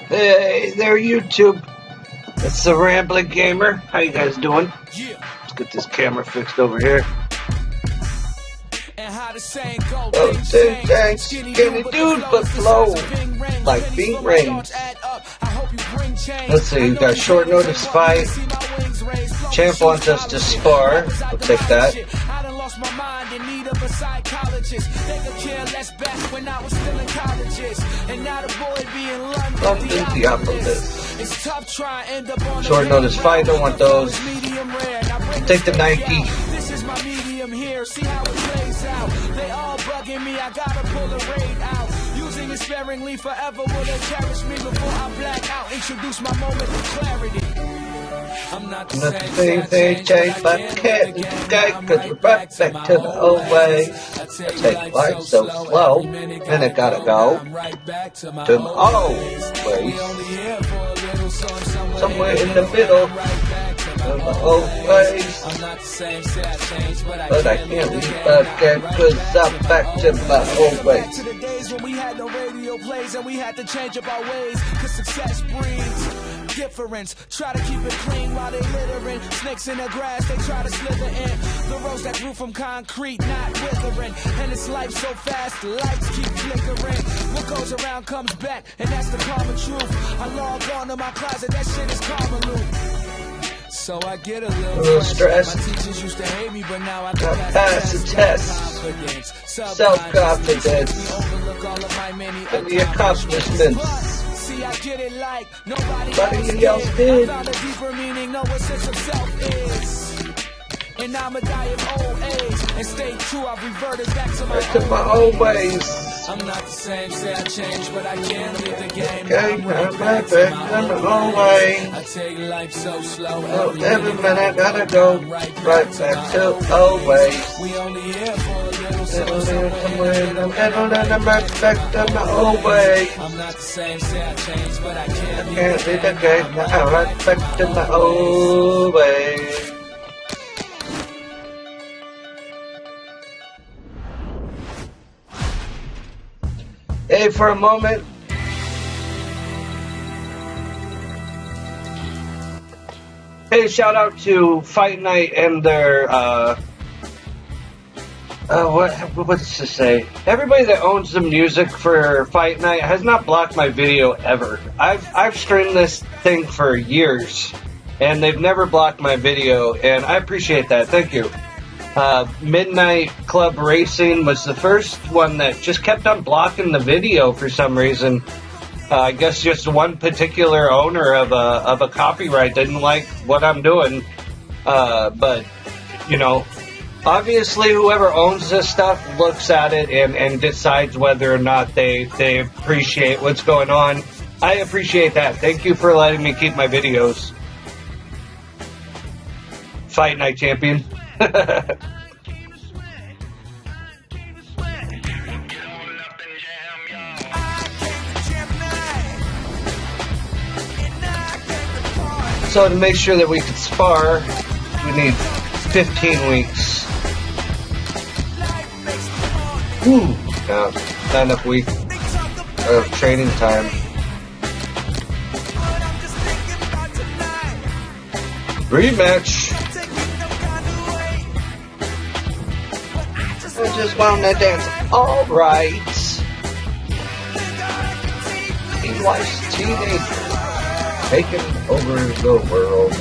Hey there, YouTube. It's the Rambling Gamer. How you guys doing? Let's get this camera fixed over here. Oh, dang, skinny dude, but flow like Bing Rains. Let's see, you got short notice fight. Champ wants us to spar. We'll take that. My mind in need of a psychologist. They could care less back when I was still in colleges. And now the boy be in London, Theopolis. It's tough trying to end up on short notice fight, don't want those. Take the Nike. This is my medium here. See how it plays out. They all bugging me, I gotta pull the raid out. Using it sparingly forever, will they cherish me before I black out? Introduce my moment of clarity. I'm not the same change, but can't escape, cause we're right back to the old way. I take life so slow, and it gotta go to the old way. Somewhere in the middle of the old ways. But I can't leave again, cause I'm back to my old ways. To the days when we had no radio plays and we had to change up our ways, cause success breeds difference. Try to keep it clean while they littering. Snakes in the grass, they try to slither in. The rose that grew from concrete, not withering. And it's life so fast, the lights keep flickering. What goes around comes back, and that's the common truth. I log on to my closet, that shit is karma loop. So I get a little stressed. My teachers used to hate me, but now I can pass the test. Self-confidence. And the accomplishments. See, I get it like nobody else did. I found a deeper meaning, know what sense of self is. And I'ma die of old age and stay true. I've reverted back to my old ways. I'm not the same, say I changed, but I can't leave the game. I'm right back to my old way. I take life so slow. Every minute gotta go right back to old ways. We only here for a little somewhere in the middle, and I'm right back to my old way. I'm not the same, say I changed, but I can't leave the game. I'm right back to my old way. Hey, for a moment. Hey, shout out to Fight Night and their, what's to say? Everybody that owns the music for Fight Night has not blocked my video ever. I've streamed this thing for years, and they've never blocked my video, and I appreciate that. Thank you. Midnight Club Racing was the first one that just kept on blocking the video for some reason. I guess just one particular owner of a copyright didn't like what I'm doing. But, you know, obviously whoever owns this stuff looks at it and decides whether or not they appreciate what's going on. I appreciate that. Thank you for letting me keep my videos. Fight Night Champion. So to make sure that we could spar, we need 15 weeks. Whew, not enough weeks of training time. Rematch. I just wanna dance alright. He likes teenagers taking over the world.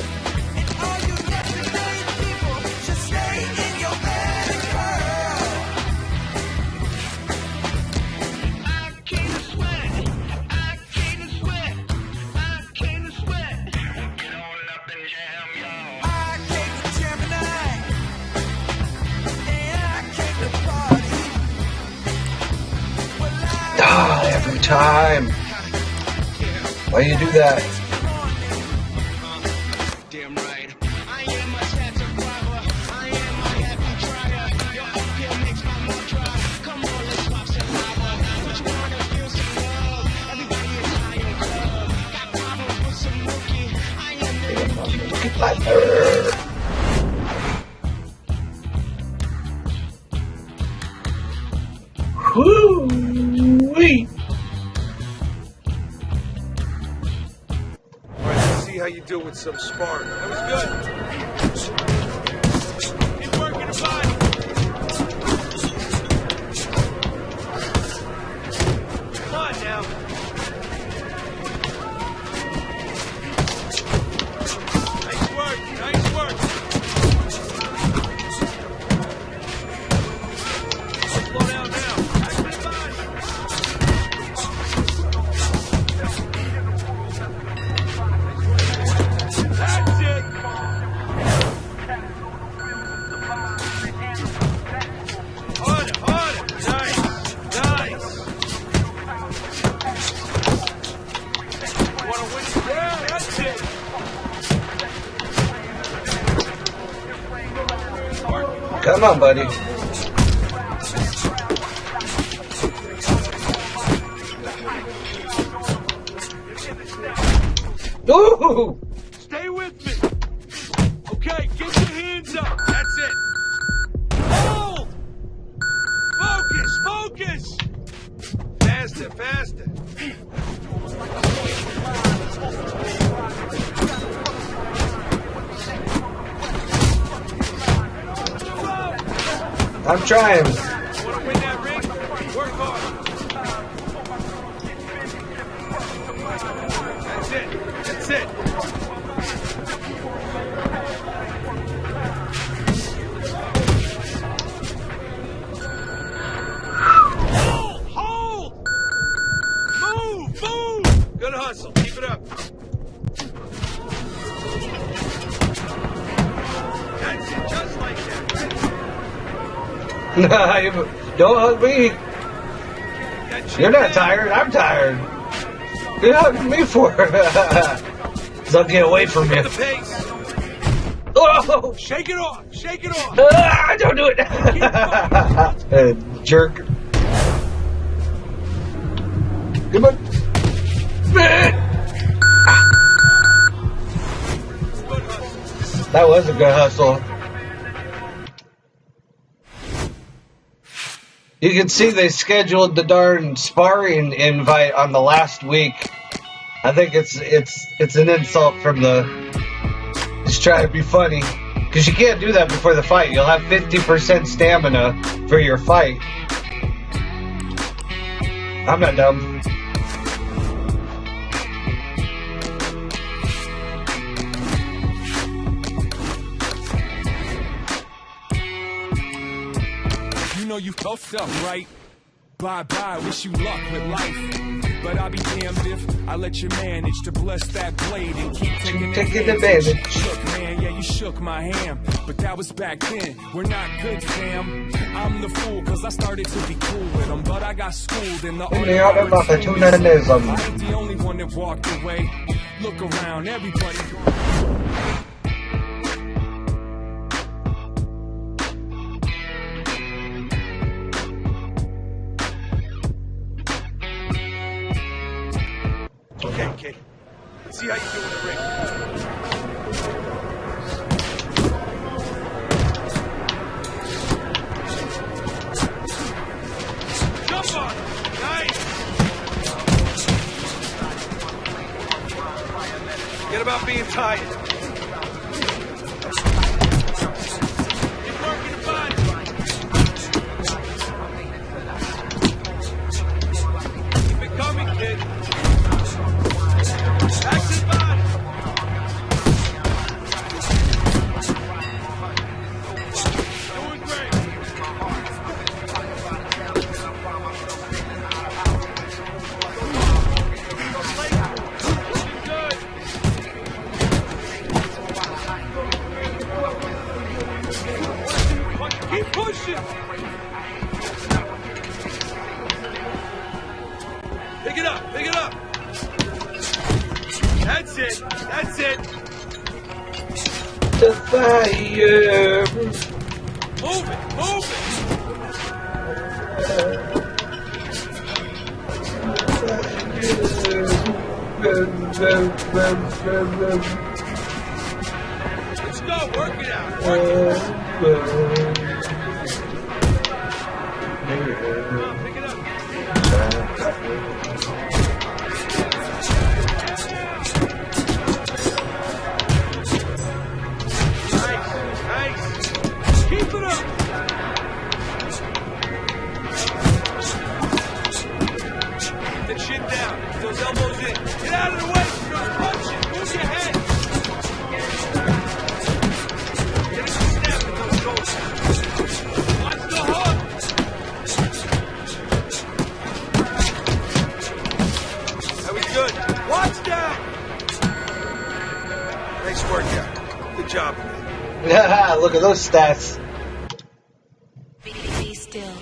Every time. Why you do that? Damn right. I am a tattoo barber. I am a happy trier. Your uphill makes my mouth dry. Come on, let's swap some lava. What you wanna feel some love? Everybody is high on club. Got problems with some rookie. I am the rookie. Woo-wee. how you do with some sparring. That was good. Keep working the body. Come on now. Nice work. Nice work. Slow down now. Back to the body. That's it. Harder, harder. Nice, nice. Want to win? Yeah, that's it. Come on, buddy. Ooh! Stay with me. Okay, get your hands up. That's it. Hold. Focus, focus. Faster, faster. I'm trying. Want to win that ring? Work hard. That's it. That's it. Hold! Move! Move! Good hustle. Keep it up. That's it. Just like that. Don't hug me. That's You're not tired. I'm tired. What are you hugging me for? Don't get away from me. the pace. Oh! Shake it off. Shake it off. Don't do it. Jerk. Come on. That was a good hustle. You can see they scheduled the darn sparring invite on the last week. I think it's an insult from the. Just try to be funny, because you can't do that before the fight. You'll have 50% stamina for your fight. I'm not dumb. You know you fucked up, right? Bye-bye, wish you luck with life. But I'll be damned if I let you manage to bless that blade and keep taking advantage. Shook, man, yeah, you shook my hand. But that was back then, we're not good, fam. I'm the fool, cause I started to be cool with them. But I got schooled in the art of opportunism. I ain't the only one that walked away. Look around, everybody. Okay, kid. Let's see how you do in the ring. Jump on him. Nice. Forget about being tired. Keep working the body. Keep it coming, kid. Back to the body. Doing great. Looking good. Keep pushing. Pick it up. Pick it up. That's it. That's it. The fire. Move it. Move it. Let's go. Work it out. Work it out. Come on, pick it up. workout. Good job. Look at those stats. Be still.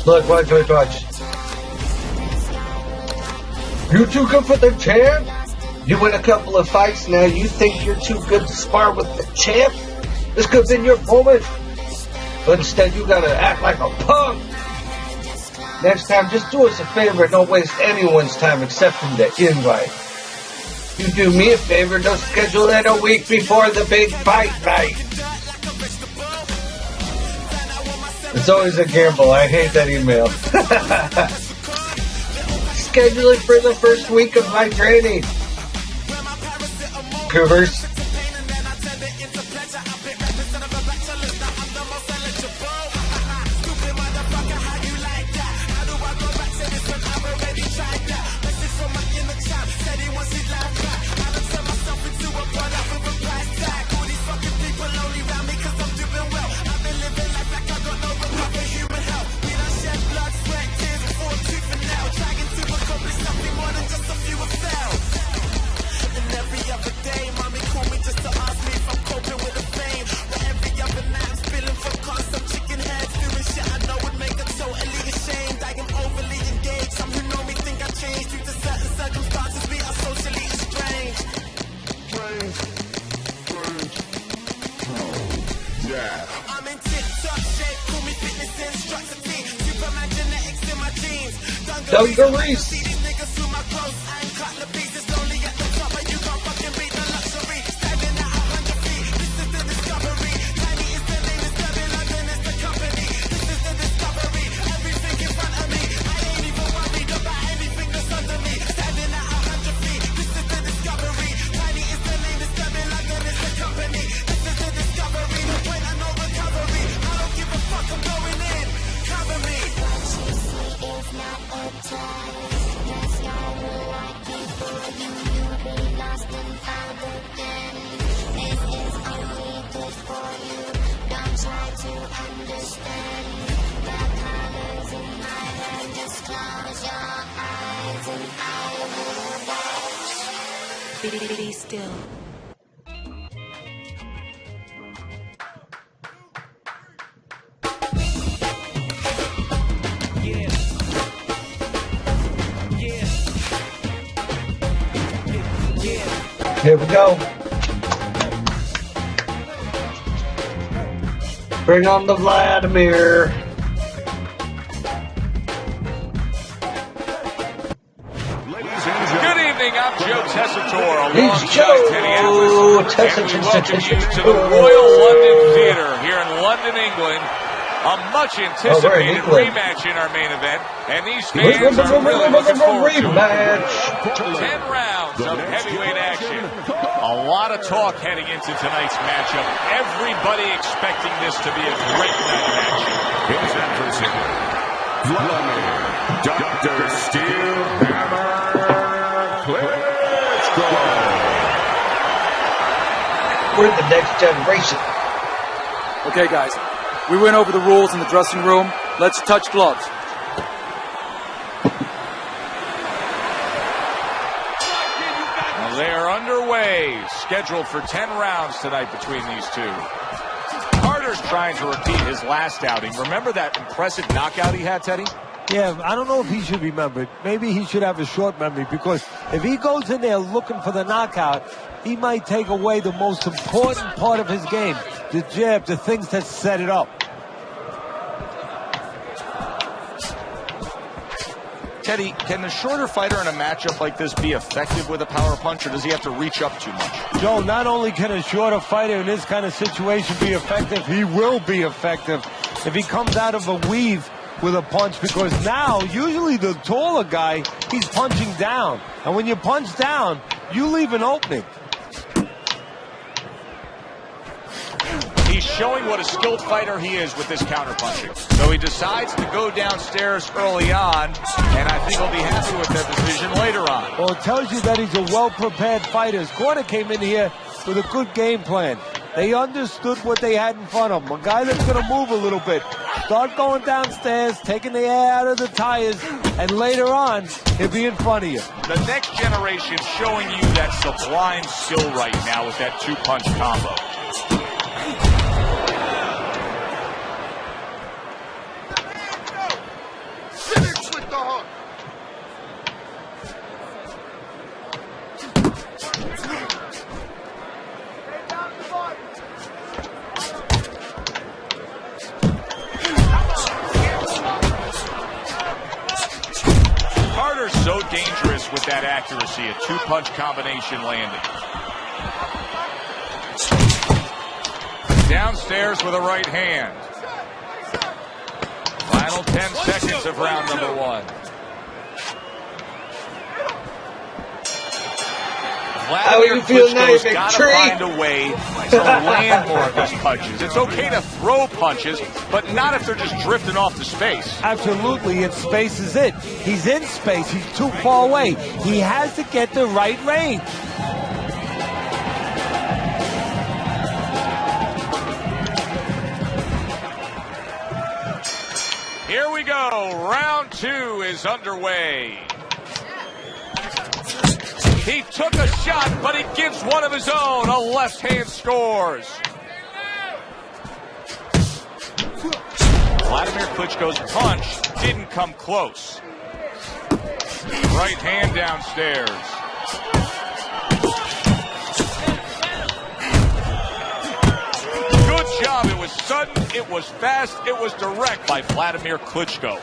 Look, watch. You too good for the champ? You win a couple of fights now, you think you're too good to spar with the champ? This could have been your moment. But instead you gotta act like a punk. Next time, just do us a favor and don't waste anyone's time accepting the invite. You do me a favor, don't schedule it a week before the big fight night. It's always a gamble. I hate that email. Schedule it for the first week of my training. Goobers. Dungarees. Be still. Here we go. Bring on the Vladimir. Good evening, I'm Joe Tessitore, He's alongside Joe Teddy Atlas, and we welcome you to the Tessitore. Royal London Theatre here in London, England. A much-anticipated rematch in our main event, and these fans are really looking forward to it. 10 rounds of heavyweight action. A lot of talk heading into tonight's matchup. Everybody expecting this to be a great night of action. His adversary, Vladimir Dr. Steel Hammer Klitschko. We're the next generation. Okay, guys. We went over the rules in the dressing room. Let's touch gloves. Well, they are underway, scheduled for 10 rounds tonight between these two. Carter's trying to repeat his last outing. Remember that impressive knockout he had, Teddy? Yeah, I don't know if he should be remembered. Maybe he should have a short memory, because if he goes in there looking for the knockout, he might take away the most important part of his game, the jab, the things that set it up. Teddy, can the shorter fighter in a matchup like this be effective with a power punch, or does he have to reach up too much? Joe, not only can a shorter fighter in this kind of situation be effective, he will be effective if he comes out of a weave with a punch, because now, usually the taller guy, he's punching down. And when you punch down, you leave an opening. He's showing what a skilled fighter he is with this counterpunching. So he decides to go downstairs early on, and I think he'll be happy with that decision later on. Well, it tells you that he's a well-prepared fighter. His corner came in here with a good game plan. They understood what they had in front of them. A guy that's going to move a little bit. Start going downstairs, taking the air out of the tires, and later on, he'll be in front of you. The next generation showing you that sublime skill right now with that two-punch combo. Finish with the hook. Carter's so dangerous with that accuracy, a two-punch combination landing. Downstairs with a right hand. Final 10 seconds of round number 1. Vladimir Klitschko's got to find a way to land more of his punches. It's okay to throw punches, but not if they're just drifting off to space. Absolutely, and space is it. He's in space. He's too far away. He has to get the right range. Here we go. Round 2 is underway. He took a shot, but he gives one of his own. A left hand scores. Vladimir Klitschko's punch didn't come close. Right hand downstairs. Good job. It was sudden, it was fast, it was direct by Vladimir Klitschko.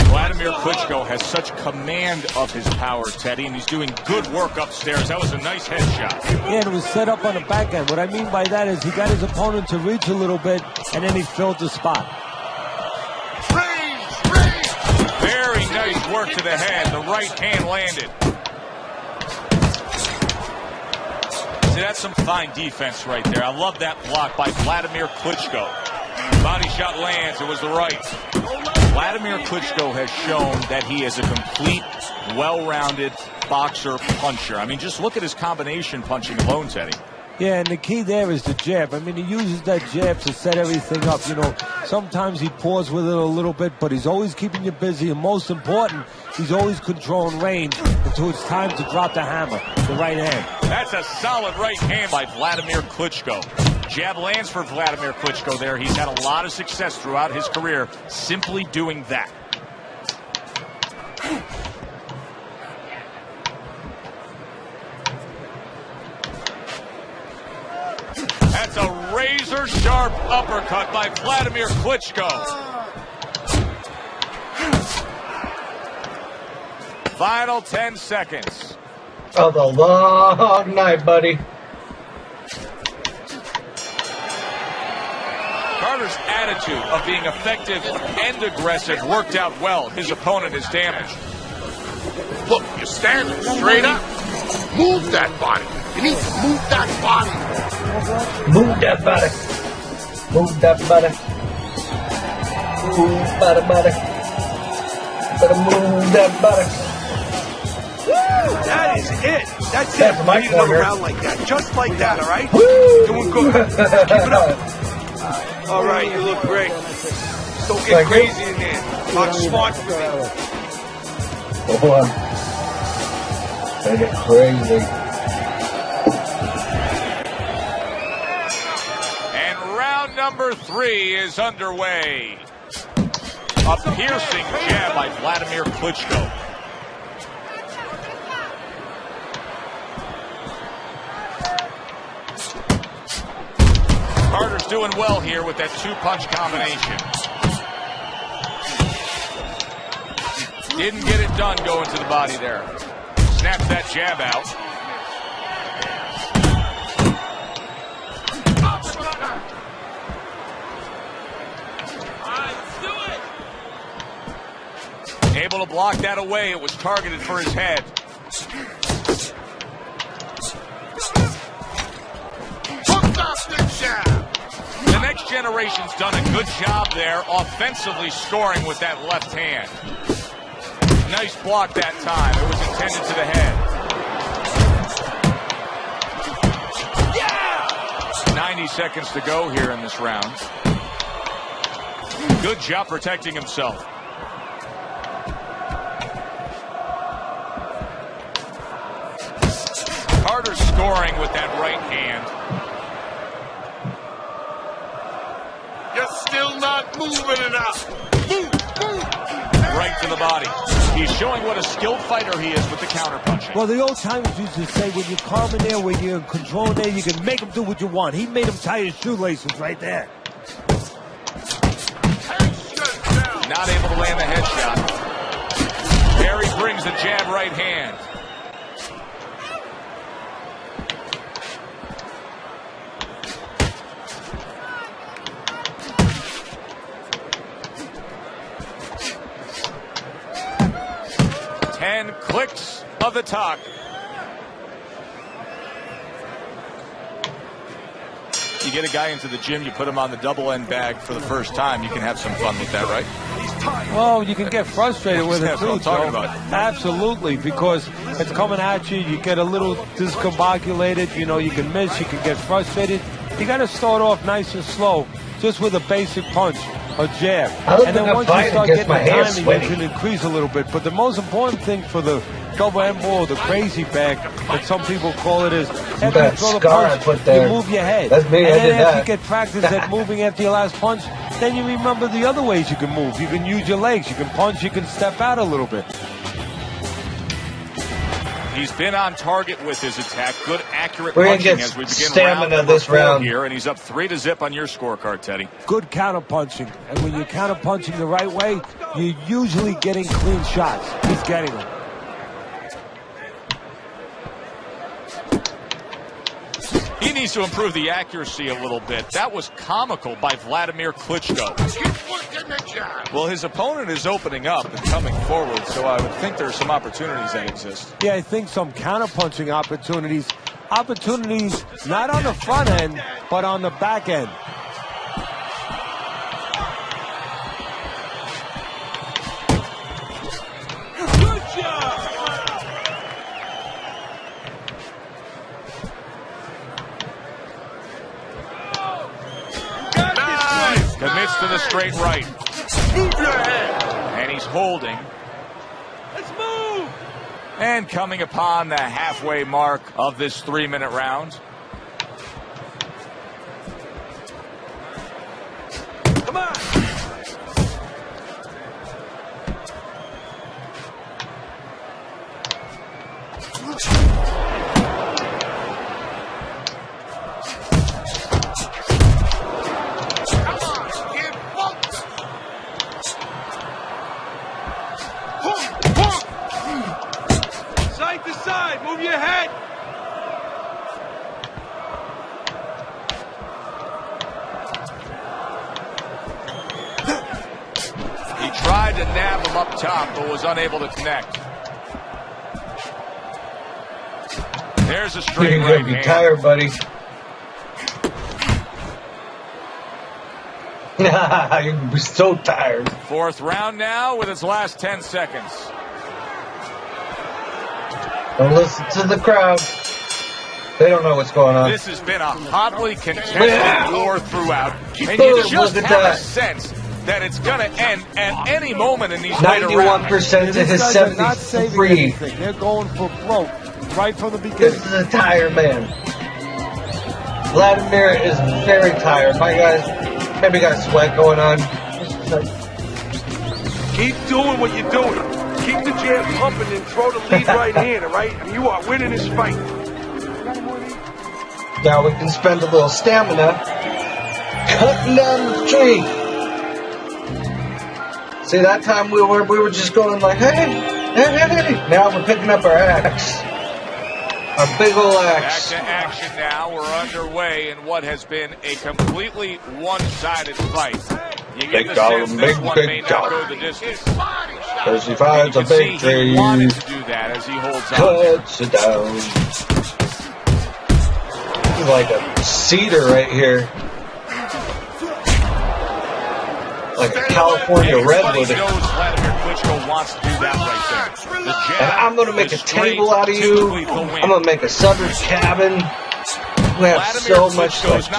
Vladimir Klitschko has such command of his power, Teddy, and he's doing good work upstairs. That was a nice headshot. Yeah, and it was set up on the back end. What I mean by that is he got his opponent to reach a little bit, and then he filled the spot. Very nice work to the head. The right hand landed. See, that's some fine defense right there. I love that block by Vladimir Klitschko. Body shot lands. It was the right. Vladimir Klitschko has shown that he is a complete, well-rounded boxer puncher. I mean, just look at his combination punching alone, Teddy. Yeah, and the key there is the jab. I mean, he uses that jab to set everything up. You know, sometimes he paws with it a little bit, but he's always keeping you busy. And most important, he's always controlling range until it's time to drop the hammer, the right hand. That's a solid right hand by Vladimir Klitschko. Jab lands for Vladimir Klitschko there. He's had a lot of success throughout his career simply doing that. That's a razor-sharp uppercut by Vladimir Klitschko. Final 10 seconds. Oh, the long night, buddy. Carter's attitude of being effective and aggressive worked out well. His opponent is damaged. Look, you're standing straight up. Move that body. You need to move that body. Move that body. Move that body. Move that body. Better move that body. That is it. That's That's it. my We need another corner. round like that. Just like that, all right? Woo! Doing good. Keep it up. All right, you look great. Don't get crazy in there. Talk smart for me. Hold on. That get crazy. And round number 3 is underway. A piercing jab by Vladimir Klitschko. Carter's doing well here with that two-punch combination. Didn't get it done going to the body there. Snaps that jab out. Able to block that away. It was targeted for his head. Hooked up the jab. The next generation's done a good job there, offensively scoring with that left hand. Nice block that time. It was intended to the head. 90 seconds to go here in this round. Good job protecting himself. Carter scoring with that right hand. You're still not moving enough. Move. Right to the body. He's showing what a skilled fighter he is with the counterpunching. Well, the old timers used to say, when you're calm in there, when you're in control in there, you can make him do what you want. He made him tie his shoelaces right there. Not able to land the headshot. Barry brings the jab right hand. And clicks of the talk. You get a guy into the gym, you put him on the double end bag for the first time, you can have some fun with that, right? Well, you can get frustrated with it That's what too, I'm talking Joe. about. Absolutely, because it's coming at you, you get a little discombobulated, you know, you can miss, you can get frustrated. You got to start off nice and slow, just with a basic punch, a jab. And then once you start getting the timing, you can increase a little bit. But the most important thing for the double end ball, the crazy bag, that some people call it, is after you throw the punch, you move your head. That's me, and I did then after that. you get practice at moving after your last punch, then you remember the other ways you can move. You can use your legs, you can punch, you can step out a little bit. He's been on target with his attack. Good, accurate We're gonna punching get as we begin stamina round this number 4 round. here, and he's up 3-0 on your scorecard, Teddy. Good counter punching. And when you're counter punching the right way, you're usually getting clean shots. He's getting them. He needs to improve the accuracy a little bit. That was comical by Vladimir Klitschko. Keep working the job. Well, his opponent is opening up and coming forward, so I would think there are some opportunities that exist. Yeah, I think some counter punching opportunities. Opportunities not on the front end, but on the back end. Commits to the straight right. Move your head. And he's holding. Let's move. And coming upon the halfway mark of this 3-minute round. Come on. Side to side, move your head. He tried to nab him up top, but was unable to connect. There's a straight You're right gonna be hand. tired, buddy. You're gonna be so tired. 4th round now with its last 10 seconds. Don't listen to the crowd. They don't know what's going on. This has been a hotly contested war throughout, and Boom, you just look at have that. a sense that it's going to end at any moment in these later rounds. 91% to These his guys are not saving 73. anything. They're going for broke right from the beginning. This is a tired man. Vladimir is very tired. My guys, maybe got sweat going on. Keep doing what you're doing. Keep the jab pumping and throw the lead right hand, all right? I mean, you are winning this fight. Now we can spend a little stamina cutting down the tree. See, that time we were just going like, hey. Now we're picking up our axe. Our big ol' Back axe. to action now. We're underway in what has been a completely one-sided fight. You get Big the dog, sense this big, one big may not dog. go the distance. 35 's a You can see victory. he wanted to do that as he holds on. Cuts it down. This is like a cedar right here. Like a California redwood. Everybody knows Vladimir Klitschko wants to do that right there. The jab, And I'm gonna make the a table out of you. straight, typically the win. I'm gonna make a southern cabin. We have so much stuff.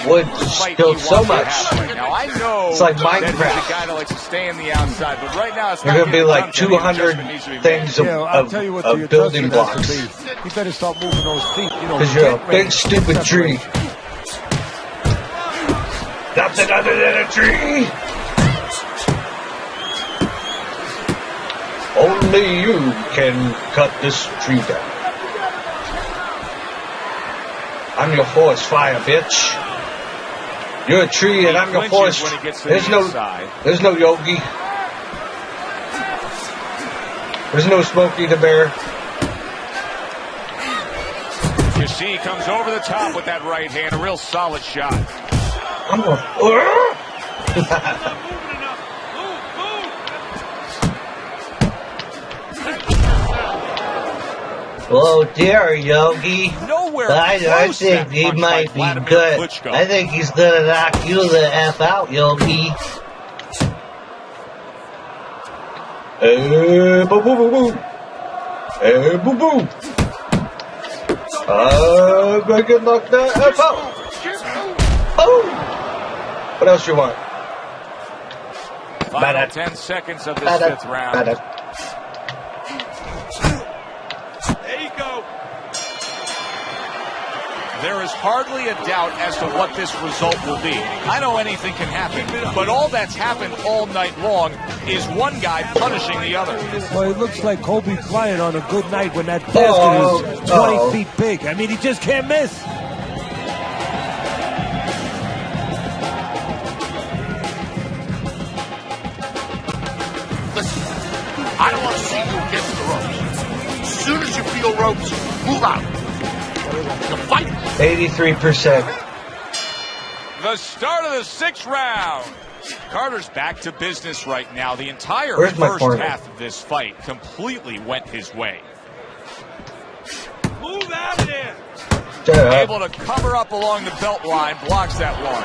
Wood killed so much. Now I know it's like that he's a Minecraft. guy that likes to stay on the outside, but right now it's There's not gonna be like 200 things I'll tell you what of the building adjustment has blocks. to be. You better start moving those feet. You know, Because you're a get ready. big stupid tree. Nothing other than a tree. Only you can cut this tree down. I'm your forest fire, bitch. You're a tree and I'm your forest. There's no Yogi. There's no Smokey the Bear. You see, he comes over the top with that right hand, a real solid shot. I'm going. Oh dear, Yogi. Nowhere I close think that he punch might by be Vladimir good. Klitschko. I think he's gonna knock you the F out, Yogi. Hey, boo boo boo boo. Hey, boo boo. I'm gonna get knocked the F out. Oh. What else you want? Final 10 seconds of this fifth round. There you go. There is hardly a doubt as to what this result will be. I know anything can happen, but all that's happened all night long is one guy punishing the other. Well, it looks like Kobe Bryant on a good night when that basket is 20 feet big. I mean, he just can't miss. I don't want to see you against the ropes. As soon as you feel ropes, move out. The fight. 83%. The start of the sixth round. Carter's back to business right now. The entire Where's my first corner? half of this fight completely went his way. Move out of there. Shut up. Able to cover up along the belt line, blocks that one.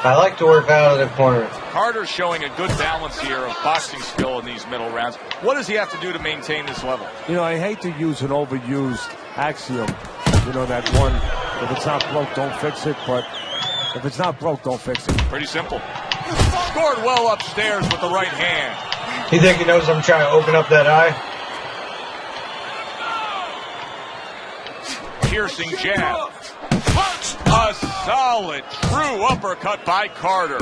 I like to work out of the corner. Carter's showing a good balance here of boxing skill in these middle rounds. What does he have to do to maintain this level? You know, I hate to use an overused axiom. You know, that one, if it's not broke, don't fix it. But if it's not broke, don't fix it. Pretty simple. Scored well upstairs with the right hand. You think he knows I'm trying to open up that eye? Piercing jab. A solid, true uppercut by Carter.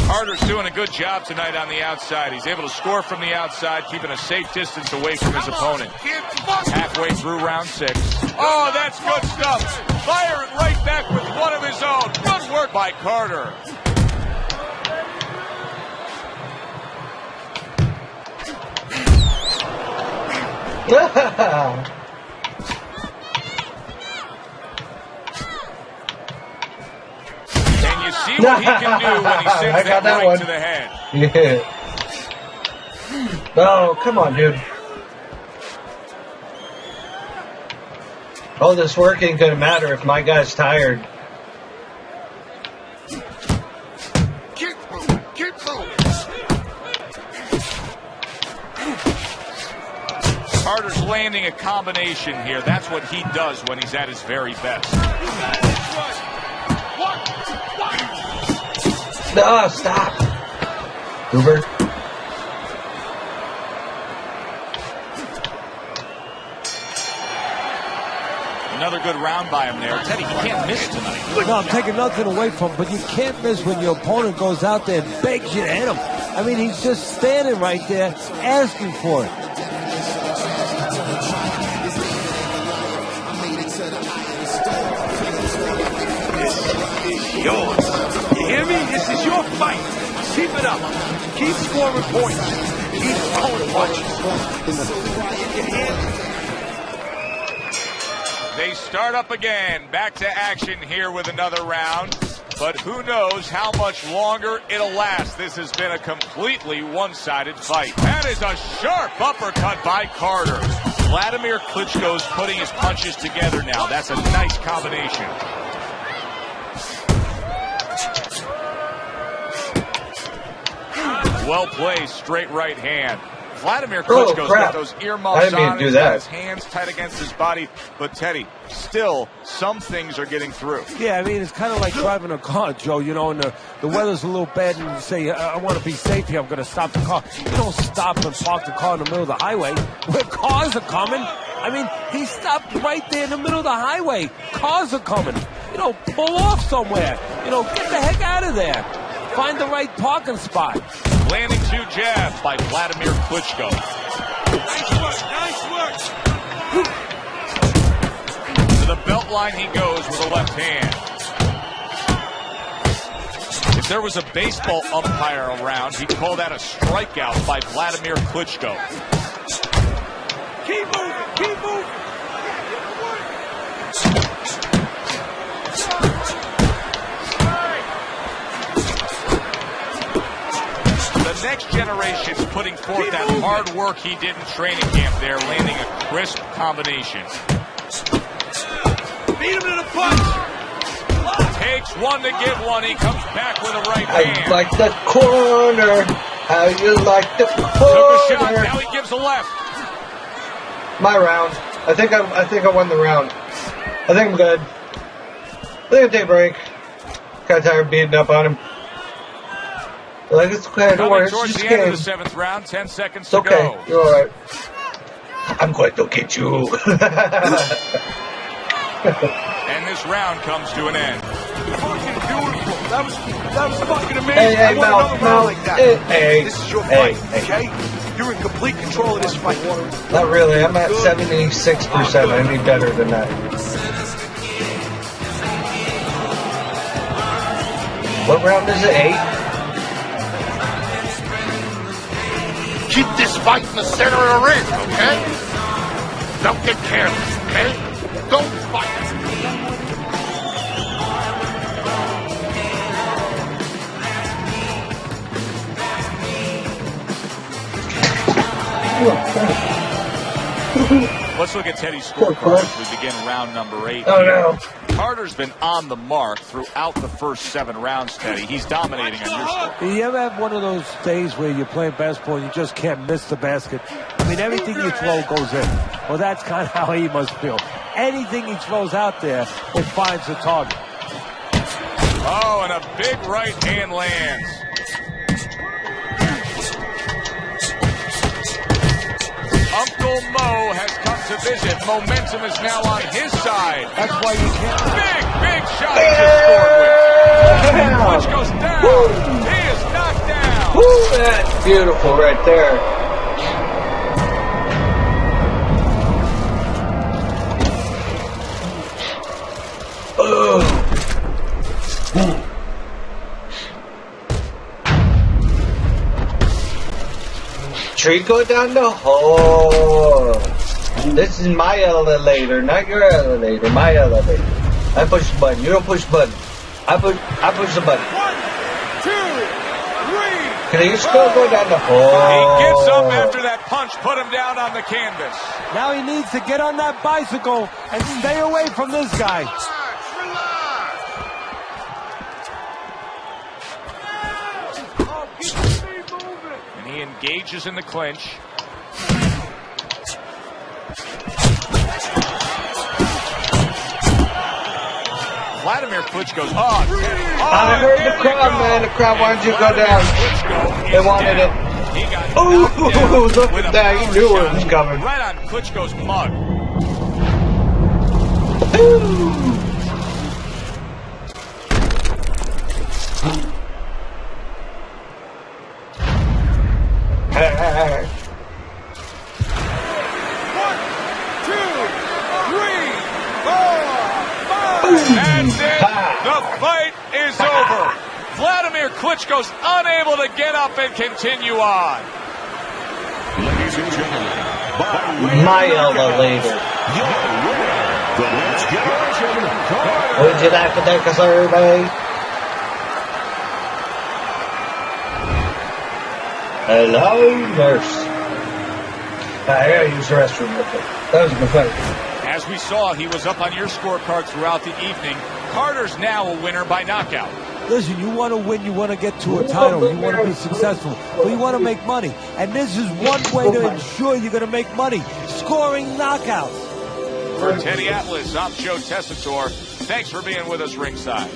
Carter's doing a good job tonight on the outside. He's able to score from the outside, keeping a safe distance away from his opponent. Halfway through round 6. Oh, that's good stuff. Fire it right back with one of his own. Good work by Carter. And you see what he can do when he sends that right one to the head. Yeah. No, come on, dude. All this work ain't gonna matter if my guy's tired. Keep moving. Keep moving. Carter's landing a combination here. That's what he does when he's at his very best. No, stop. Uber. Another good round by him there. Teddy, he can't miss tonight. No, I'm taking nothing away from him, but you can't miss when your opponent goes out there and begs you to hit him. I mean, he's just standing right there asking for it. It's yours. You hear me? This is your fight. Keep it up. Keep scoring points. Keep throwing punches. They start up again. Back to action here with another round. But who knows how much longer it'll last. This has been a completely one-sided fight. That is a sharp uppercut by Carter. Vladimir Klitschko's putting his punches together now. That's a nice combination. Well placed, straight right hand. Vladimir Klitschko's got those earmuffs on. Do that. His hands tight against his body. But, Teddy, still, some things are getting through. Yeah, I mean, it's kind of like driving a car, Joe, you know, and the weather's a little bad, and you say, I want to be safe here, I'm going to stop the car. You don't stop and park the car in the middle of the highway where cars are coming. I mean, he stopped right there in the middle of the highway. Cars are coming. You know, pull off somewhere. You know, get the heck out of there. Find the right parking spot. Landing 2 jabs by Vladimir Klitschko. Nice work. To the belt line he goes with a left hand. If there was a baseball umpire around, he'd call that a strikeout by Vladimir Klitschko. Keep moving. The next generation's putting forth that hard work he did in training camp there, landing a crisp combination. Beat him to the punch. Takes one to give one. He comes back with a right hand. I like the corner. How you like the corner? Took a shot. Now he gives a left. My round. I think I won the round. I think I'm good. I think I'll take a break. Kind of tired of beating up on him. Like, it's okay, don't worry, it's towards just the a game. end of the 7th round, 10 seconds It's to go. okay, you're alright. I'm going to get you. And this round comes to an end. Fucking beautiful. That was fucking amazing. Hey, I want another round like that. Hey, this is your hey, fight, hey. okay? You're in complete control of this fight. Not really, I'm at 76%. I need better than that. What round is it? 8? Keep this fight in the center of the ring, okay? Don't get careless, okay? Don't fight. Let's look at Teddy's scorecard as we begin round number 8. Oh, no. Carter's been on the mark throughout the first 7 rounds, Teddy. He's dominating on your score. You ever have one of those days where you're playing basketball and you just can't miss the basket? I mean, everything you throw goes in. Well, that's kind of how he must feel. Anything he throws out there, it finds the target. Oh, and a big right hand lands. Uncle Mo has come to visit. Momentum is now on his side. That's why you can't. Big shot he just scored with. Klitschko's down. He is knocked down. Woo, that's beautiful right there. Tree go down the hole. This is my elevator, not your elevator. My elevator. I push the button. You don't push the button. I push the button. 1, 2, 3. Can you still go down the hole? He gets up after that punch, put him down on the canvas. Now he needs to get on that bicycle and stay away from this guy. And he engages in the clinch. Vladimir Klitschko's on. I heard the crowd, man. The crowd wanted you to go down. They wanted it. Ooh, look at that. He knew it was coming. Right on Klitschko's mug. Hey. 1, 2, 3, 4, 5. That's it. The fight is over. Vladimir Klitschko's unable to get up and continue on. Ladies and gentlemen, My elevator. Would you like to take a survey? Hello, nurse. I gotta use the restroom real quick. That was a good fight. As we saw, he was up on your scorecard throughout the evening. Carter's now a winner by knockout. Listen, you want to win, you want to get to a title, you want to be successful, but you want to make money. And this is one way to ensure you're going to make money, scoring knockouts. For Teddy Atlas, I'm Joe Tessitore. Thanks for being with us ringside.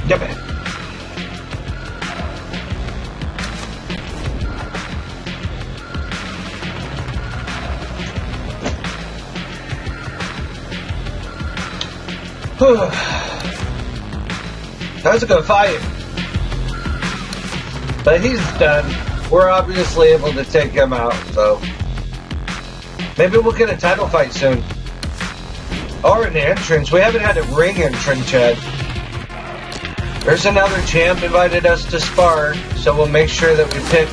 Yep. That was a good fight. But he's done. We're obviously able to take him out, so maybe we'll get a title fight soon. Or an entrance. We haven't had a ring entrance yet. There's another champ invited us to spar, so we'll make sure that we pick.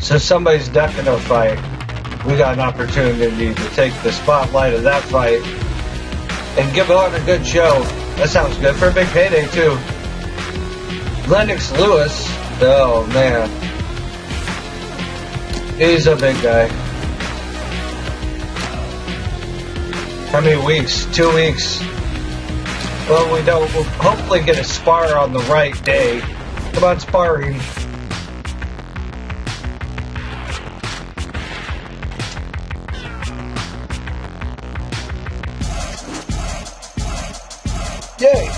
So somebody's ducking a fight. We got an opportunity to take the spotlight of that fight and give on a good show. That sounds good for a big payday too. Lennox Lewis. Oh man. He's a big guy. How many weeks? 2 weeks. Well, we'll hopefully get a spar on the right day. How about sparring? Yay!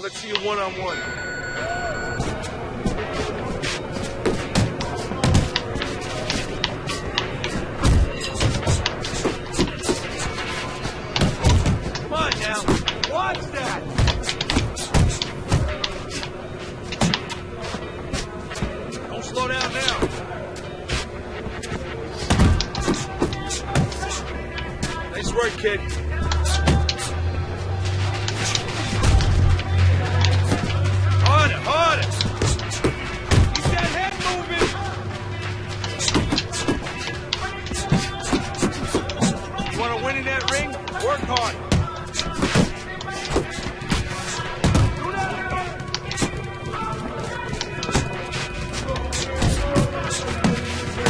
Let's see you one-on-one. Come on now. Watch that. Don't slow down now. Nice work, kid. Harder! Keep that head moving! You want to win in that ring? Work hard!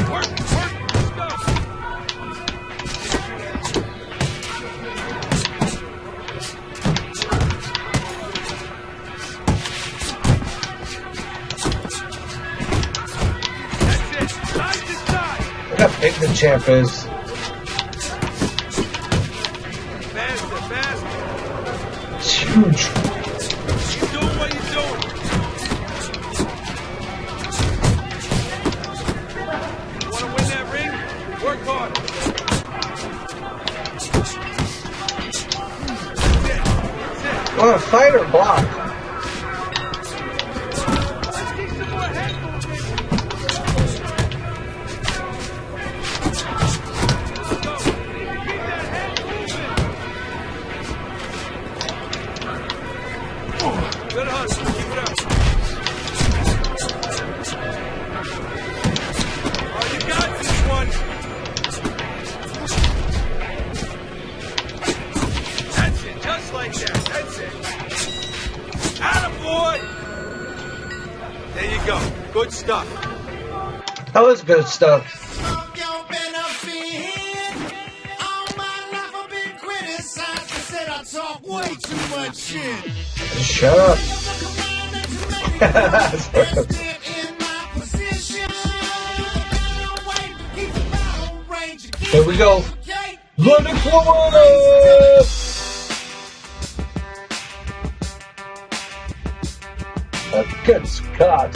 Work! Look how big the champ is. Faster! It's huge. Keep doing what you're doing. You want to win that ring? Work hard. Want to fight or block? Let's keep some more head movement. Good hustle. Keep it up. Oh, you got this one. That's it. Just like that. That's it. Attaboy. There you go. Good stuff. That was good stuff. Shut up. Here we go. Lennox Lewis! A good Scott.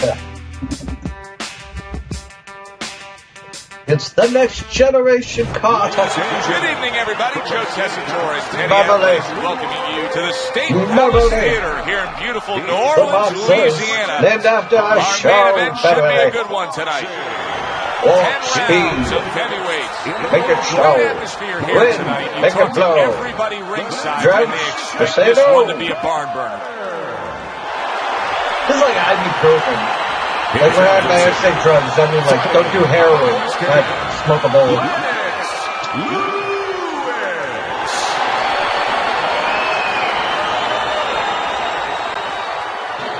It's the next generation Carter. Good evening, everybody. Joe Tessitore and Teddy Atlas welcoming you to the State Palace Theater here in beautiful New Orleans, Louisiana. Named after our show, main event should be a good one tonight. Walk 10 rounds of heavyweights. Make it show. Great atmosphere here Win. tonight. You Make talk it to blow. everybody ringside, Drought. and they expect this one to be a barn burner. This is like ibuprofen. Like when I say drugs, I mean like don't do heroin, like smoke a bowl.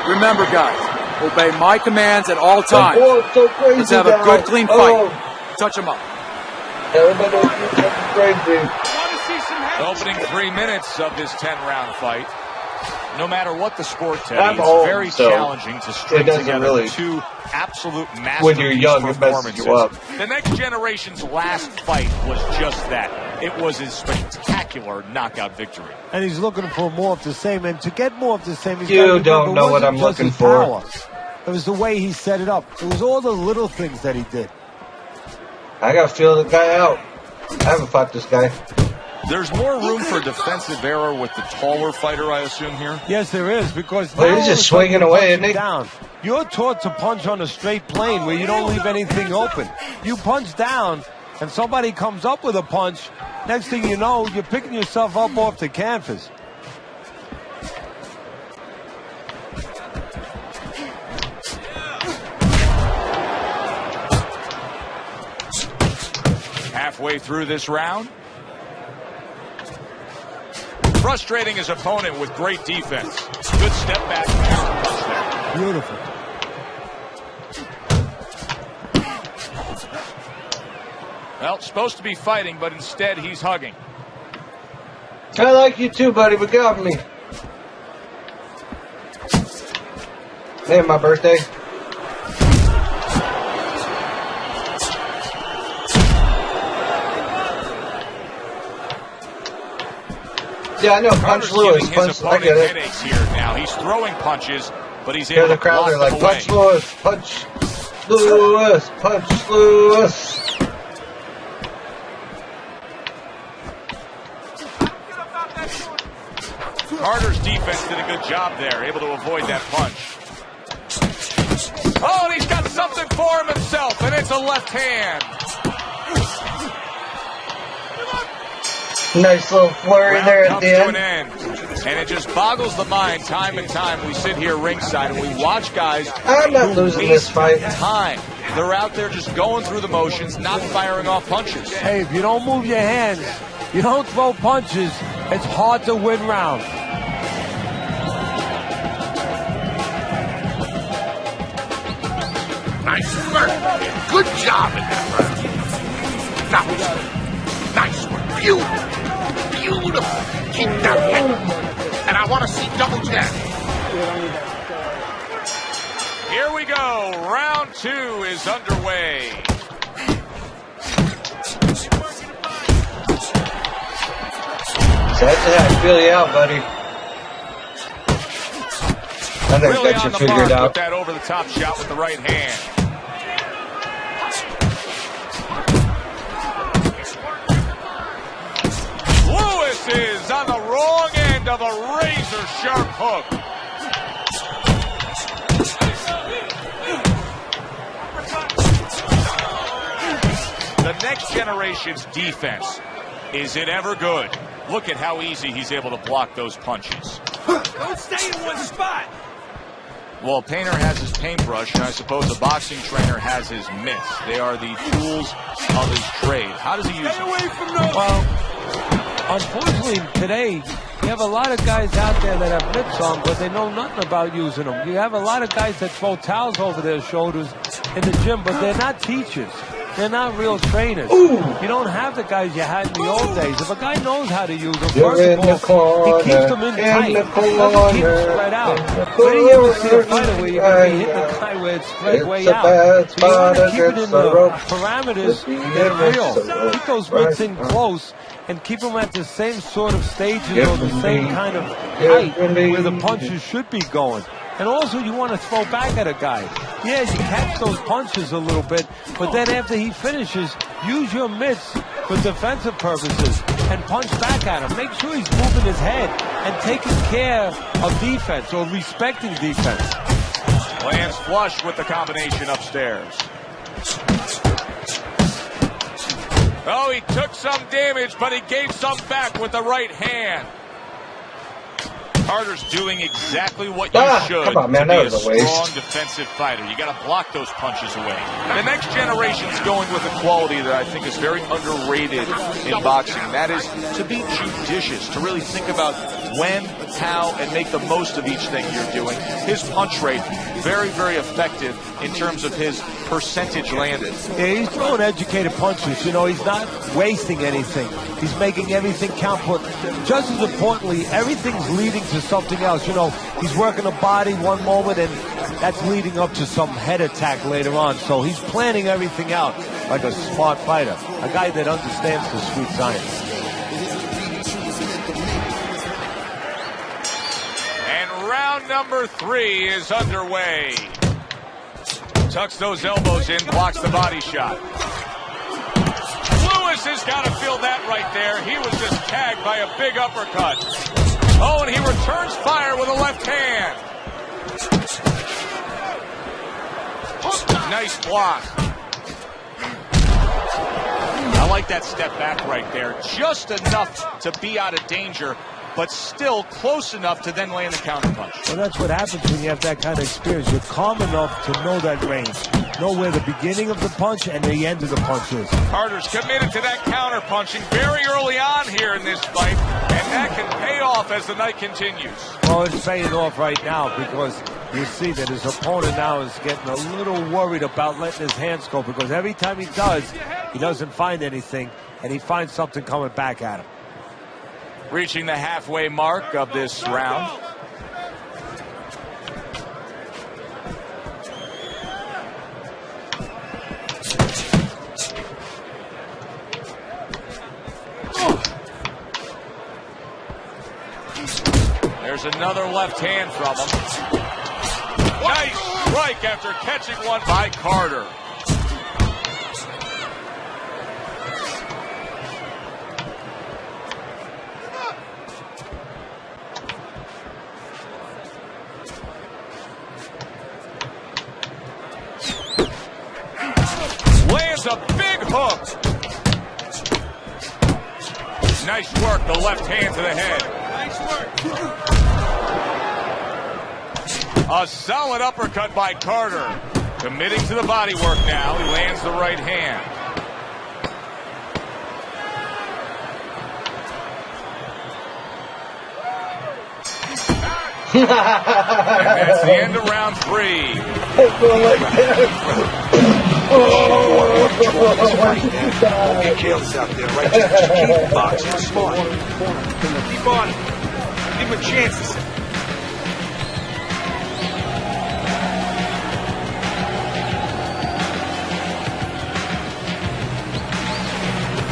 Remember, guys, obey my commands at all times. Oh, it's so crazy. Let's have a good, clean fight. Touch them up. Everybody is crazy. The opening 3 minutes of this 10-round fight. No matter what the sport, Teddy, I'm it's old, very so challenging to string it doesn't together really- two absolute When you're masterpiece young, it messes performances. you up. The next generation's last fight was just that. It was a spectacular knockout victory. And he's looking for more of the same. And to get more of the same, he's You gotta remember, don't know it what wasn't I'm just looking his for. power. It was the way he set it up. It was all the little things that he did. I gotta feel the guy out. I haven't fought this guy. There's more room for defensive error with the taller fighter, I assume, here? Yes, there is, because well, he's just swinging away, isn't he? Down. You're taught to punch on a straight plane where you don't leave anything open. You punch down, and somebody comes up with a punch. Next thing you know, you're picking yourself up off the canvas. Halfway through this round. Frustrating his opponent with great defense. Good step back. Beautiful. Well, supposed to be fighting, but instead he's hugging. I like you too, buddy, but get off me. Hey, my birthday. Yeah, I know. Punch Lewis. Punch. I get it. Headaches here now. He's throwing punches, but he's Hear able the to crowd. block They're like, them punch away. Lewis, punch Lewis, punch Lewis. Carter's defense did a good job there, able to avoid that punch. Oh, and he's got something for him himself, and it's a left hand. Nice little flurry there at the end. And it just boggles the mind time and time. We sit here ringside and we watch guys. I'm not losing this fight. Time. They're out there just going through the motions, not firing off punches. Hey, if you don't move your hands, you don't throw punches, it's hard to win rounds. Nice work. Good job in that round. Nice work. Beautiful. Beautiful. Keep that head. And I want to see double jab. Here we go. Round 2 is underway. I feel you out, buddy. I think Really that on you the figured mark out. with that over-the-top shot with the right hand. Lewis is on the wrong end of a razor-sharp hook. The next generation's defense, is it ever good? Look at how easy he's able to block those punches. Don't stay in one spot. Well, a painter has his paintbrush, and I suppose a boxing trainer has his mitts. They are the tools of his trade. How does he use them? Away from those. Well, unfortunately, today, you have a lot of guys out there that have mitts on, but they know nothing about using them. You have a lot of guys that throw towels over their shoulders in the gym, but they're not teachers. They're not real trainers. Ooh. You don't have the guys you had in the old days. If a guy knows how to use them, You're first in of the all, corner, he keeps them in tight. the Doesn't keep them spread out. Where do you ever see a fighter where you're going to be hitting the guy where it's spread way It's a out? bad So you spot want to keep it against in the the rope. parameters that are real. Keep those mitts in close and keep them at the same sort of stages or the same kind of height where the punches should be going. And also, you want to throw back at a guy. Yeah, you catch those punches a little bit, but then after he finishes, use your mitts for defensive purposes and punch back at him. Make sure he's moving his head and taking care of defense or respecting defense. Lands flush with the combination upstairs. Oh, he took some damage, but he gave some back with the right hand. Carter's doing exactly what you should come on, man, to be that a was a waste. strong defensive fighter. You got to block those punches away. The next generation's going with a quality that I think is very underrated in boxing. That is to be judicious, to really think about when, how, and make the most of each thing you're doing. His punch rate, very, very effective in terms of his percentage landed. Yeah, he's throwing educated punches. You know, he's not wasting anything. He's making everything count. But just as importantly, everything's leading to something else. You know, he's working the body one moment, and that's leading up to some head attack later on. So he's planning everything out like a smart fighter, a guy that understands the sweet science. And round number 3 is underway. Tucks those elbows in, blocks the body shot. Lewis has got to feel that right there. He was just tagged by a big uppercut. Oh, and he returns fire with a left hand. Nice block. I like that step back right there. Just enough to be out of danger, but still close enough to then land the counter punch. Well, that's what happens when you have that kind of experience. You're calm enough to know that range. Know where the beginning of the punch and the end of the punch is. Carter's committed to that counter punching very early on here in this fight, and that can pay off as the night continues. Well, it's paying off right now because you see that his opponent now is getting a little worried about letting his hands go, because every time he does, he doesn't find anything, and he finds something coming back at him. Reaching the halfway mark of this round. There's another left hand from him. Nice strike after catching one by Carter. Lands a big hook. Nice work, the left hand to the head. Nice work. A solid uppercut by Carter. Committing to the body work now. He lands the right hand. And that's the end of round 3. Don't get careless out there, right? Just keep boxing smart. Keep on it. Give him a chance to say.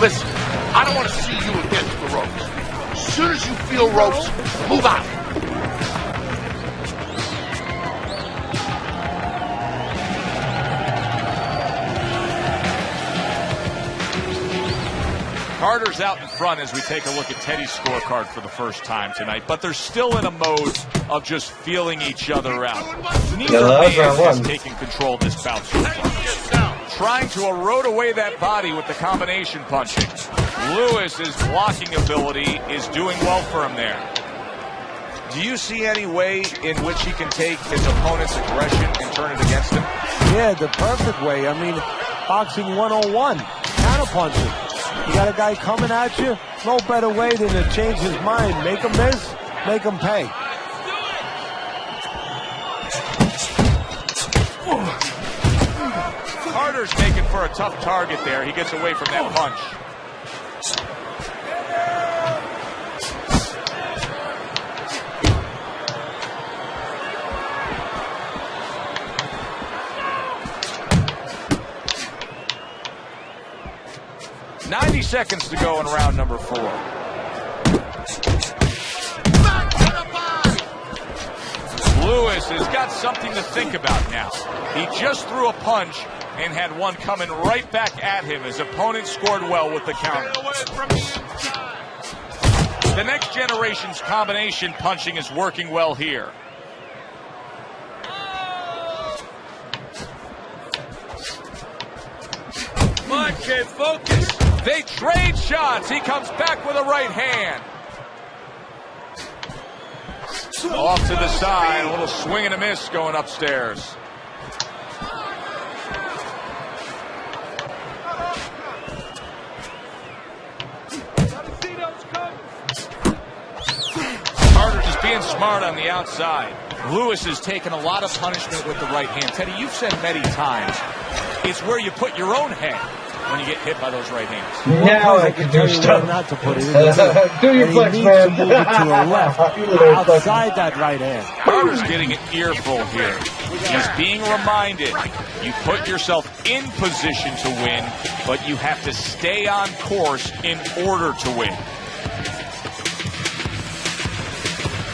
Listen, I don't want to see you against the ropes. As soon as you feel ropes, move out. Carter's out in front as we take a look at Teddy's scorecard for the first time tonight, but they're still in a mode of just feeling each other out. Neither man has taken control of this bout so far. Trying to erode away that body with the combination punching. Lewis's blocking ability is doing well for him there. Do you see any way in which he can take his opponent's aggression and turn it against him? Yeah, the perfect way. I mean, boxing 101, counter punching. You got a guy coming at you, no better way than to change his mind. Make him miss, make him pay. Carter's making for a tough target there. He gets away from that punch. .90 seconds to go in round number 4. Lewis has got something to think about now. He just threw a punch and had one coming right back at him. His opponent scored well with the counter. The next generation's combination punching is working well here. Come on, kid, focus. They trade shots. He comes back with a right hand. Off to the side, a little swing and a miss going upstairs. Carter just being smart on the outside. Lewis has taken a lot of punishment with the right hand. Teddy, you've said many times, it's where you put your own head when you get hit by those right hands. Now I can do stuff. Not to put it in. Do your flex, man. To move it to the left, outside that right hand. Carter's getting an earful here. He's being reminded, you put yourself in position to win, but you have to stay on course in order to win.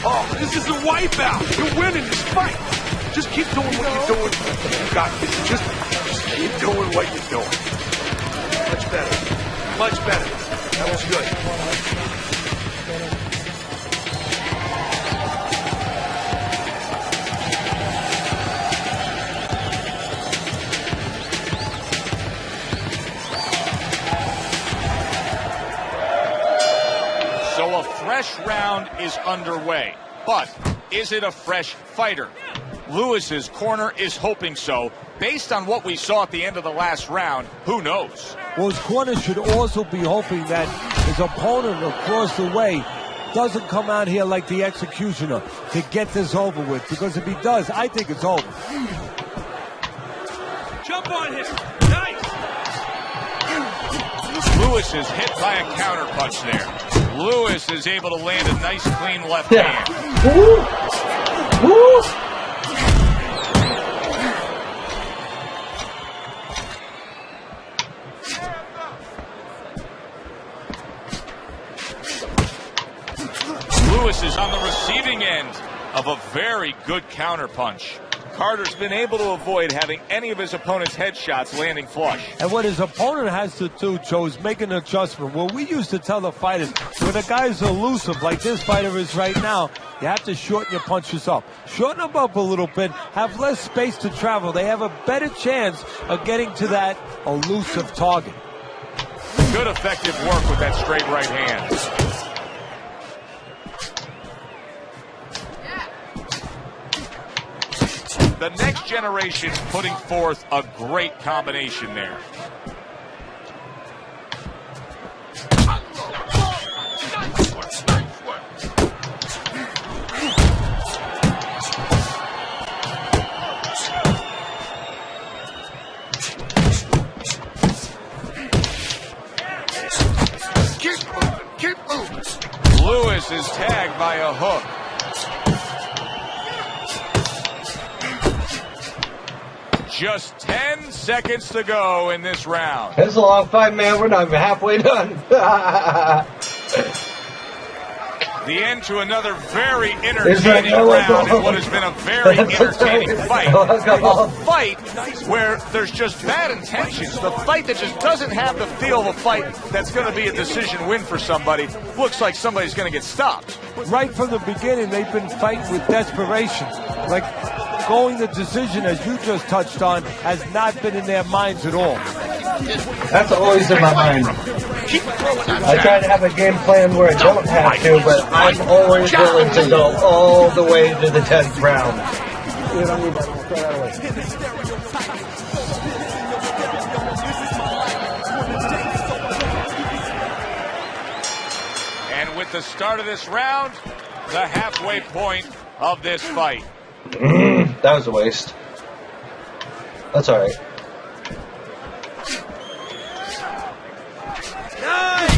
Oh, this is a wipeout. You're winning this fight. Just keep doing what you're doing. You got this. Just keep doing what you're doing. Much better. Much better. That was good. So a fresh round is underway, but is it a fresh fighter? Lewis's corner is hoping so. Based on what we saw at the end of the last round, who knows? Well, his corner should also be hoping that his opponent across the way doesn't come out here like the executioner to get this over with, because if he does, I think it's over. Jump on him. Nice. Lewis is hit by a counter punch there. Lewis is able to land a nice clean left hand. Woo! Woo! Lewis is on the receiving end of a very good counter punch. Carter's been able to avoid having any of his opponent's headshots landing flush. And what his opponent has to do, Joe, is make an adjustment. Well, we used to tell the fighters, when a guy's elusive like this fighter is right now, you have to shorten your punches up. Shorten them up a little bit, have less space to travel. They have a better chance of getting to that elusive target. Good effective work with that straight right hand. The next generation putting forth a great combination there. Keep moving. Lewis is tagged by a hook. Just 10 seconds to go in this round. It's a long fight, man. We're not even halfway done. The end to another very entertaining round in what has been a very entertaining fight. A fight where there's just bad intentions. The fight that just doesn't have the feel of a fight that's going to be a decision win for somebody. Looks like somebody's going to get stopped. Right from the beginning, they've been fighting with desperation. Like, going the decision, as you just touched on, has not been in their minds at all. That's always in my mind. I try to have a game plan where I don't have to, but I'm always willing to go all the way to the 10th round. And with the start of this round, the halfway point of this fight. That was a waste. That's all right.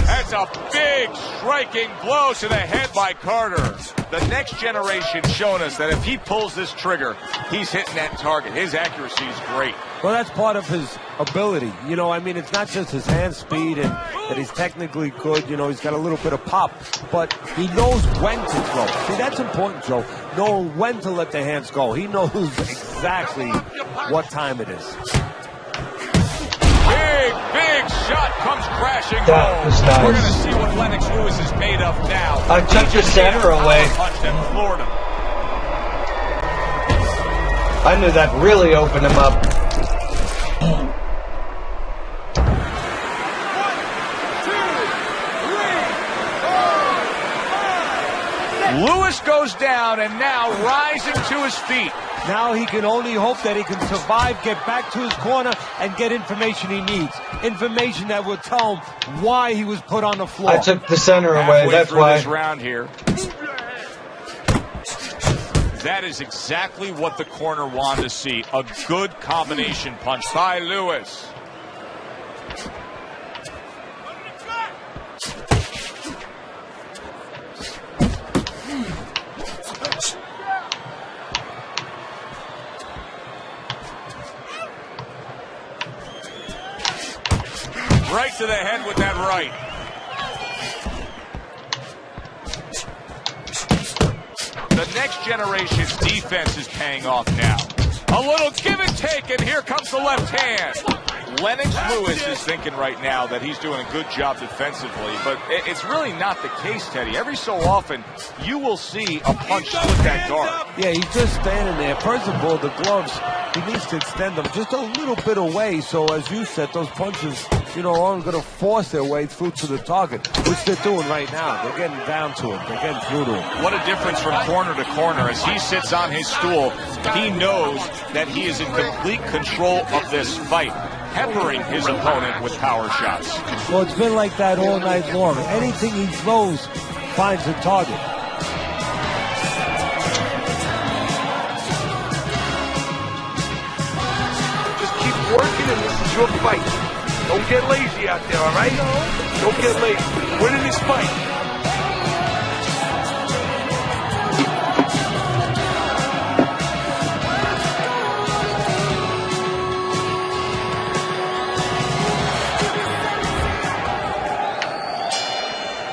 That's a big striking blow to the head by Carter. The next generation showing us that if he pulls this trigger, he's hitting that target. His accuracy is great. Well, that's part of his ability. You know, I mean, it's not just his hand speed and that he's technically good. You know, he's got a little bit of pop, but he knows when to throw. See, that's important, Joe. Knowing when to let the hands go. He knows exactly what time it is. Big shot comes crashing That home. was nice. We're going to see what Lennox Lewis is made of now. I took the center away. Punch that floored him. I knew that really opened him up. Lewis goes down and now rising to his feet. Now he can only hope that he can survive, get back to his corner, and get information he needs. Information that will tell him why he was put on the floor. I took the center away, that's why. This round here. That is exactly what the corner wanted to see. A good combination punch by Lewis. Right to the head with that right. The next generation's defense is paying off now. A little give and take, and here comes the left hand. Lennox Lewis is thinking right now that he's doing a good job defensively, but it's really not the case, Teddy. Every so often, you will see a punch split that guard. Yeah, he's just standing there. First of all, the gloves, he needs to extend them just a little bit away. So, as you said, those punches, aren't going to force their way through to the target, which they're doing right now. They're getting down to him. They're getting through to him. What a difference from corner to corner. As he sits on his stool, he knows that he is in complete control of this fight, peppering his opponent with power shots. Well, it's been like that all night long. Anything he throws finds a target. Just keep working, and this is your fight. Don't get lazy out there, all right? Don't get lazy. Winning this fight.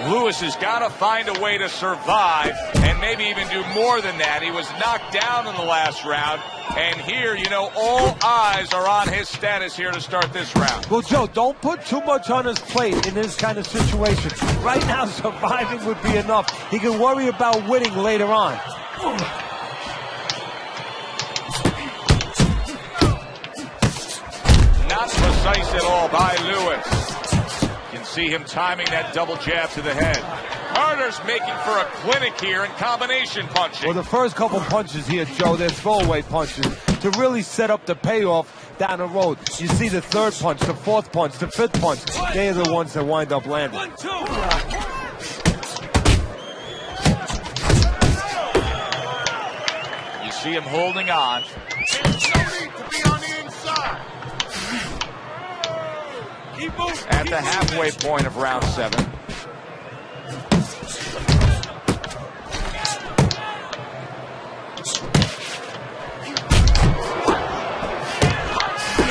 Lewis has got to find a way to survive and maybe even do more than that. He was knocked down in the last round, and here, all eyes are on his status here to start this round. Well, Joe, don't put too much on his plate in this kind of situation. Right now, surviving would be enough. He can worry about winning later on. Not precise at all by Lewis. See him timing that double jab to the head. Carter's making for a clinic here in combination punching. Well, the first couple punches here, Joe, they're throwaway punches to really set up the payoff down the road. You see the third punch, the fourth punch, the fifth punch. They're the ones that wind up landing. 1, 2. You see him holding on. At the halfway point of round 7.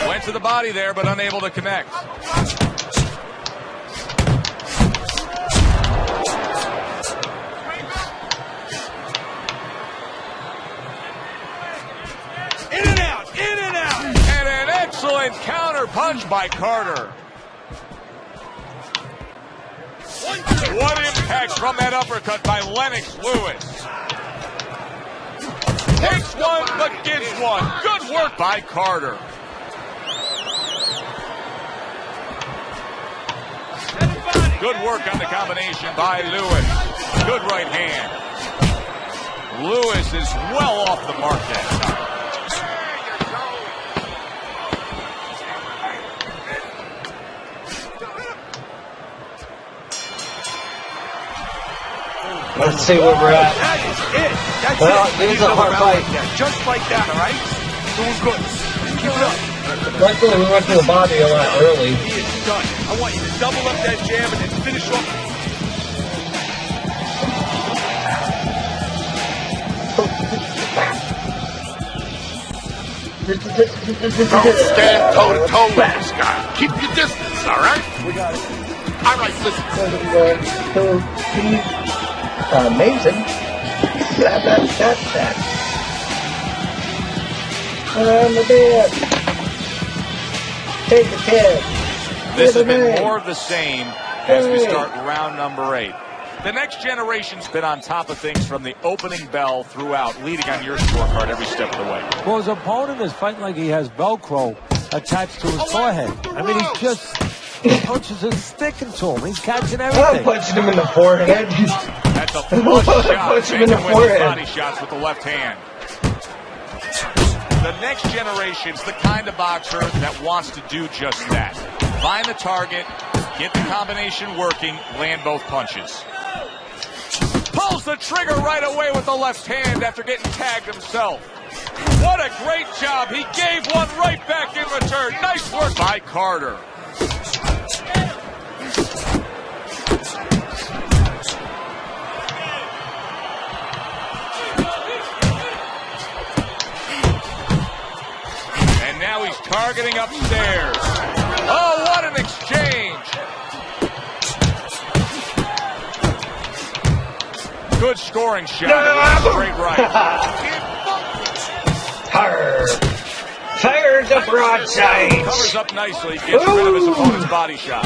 Went to the body there, but unable to connect. In and out, in and out. And an excellent counter punch by Carter. What impact from that uppercut by Lennox Lewis. Takes one, but gets one. Good work by Carter. Good work on the combination by Lewis. Good right hand. Lewis is well off the mark that time. Let's see where we're at. That is it. That's Well, it. it was a hard fight. Just like that, all right? Doing good. Keep it up. Luckily, we went to the body a lot early. He is done. I want you to double up that jab and then finish off. Don't stand toe-to-toe with this guy. Keep your distance, all right? We got it. All right, listen. Amazing. That. I'm a bit. Take the kid. This has been more of the same as we start round number 8. The next generation's been on top of things from the opening bell throughout, leading on your scorecard every step of the way. Well, his opponent is fighting like he has Velcro attached to his forehead. I mean, the punches are sticking to him. He's catching I'm everything. punching him in the forehead. That's a flush shot. Punch him in the Making with forehead. body shots with the left hand. The next generation's the kind of boxer that wants to do just that. Find the target, get the combination working, land both punches. Pulls the trigger right away with the left hand after getting tagged himself. What a great job. He gave one right back in return. Nice work by Carter. And now he's targeting upstairs. Oh, what an exchange. Good scoring shot. Straight right. Fire the broadside. Covers up nicely, gets rid of his opponent's body shot.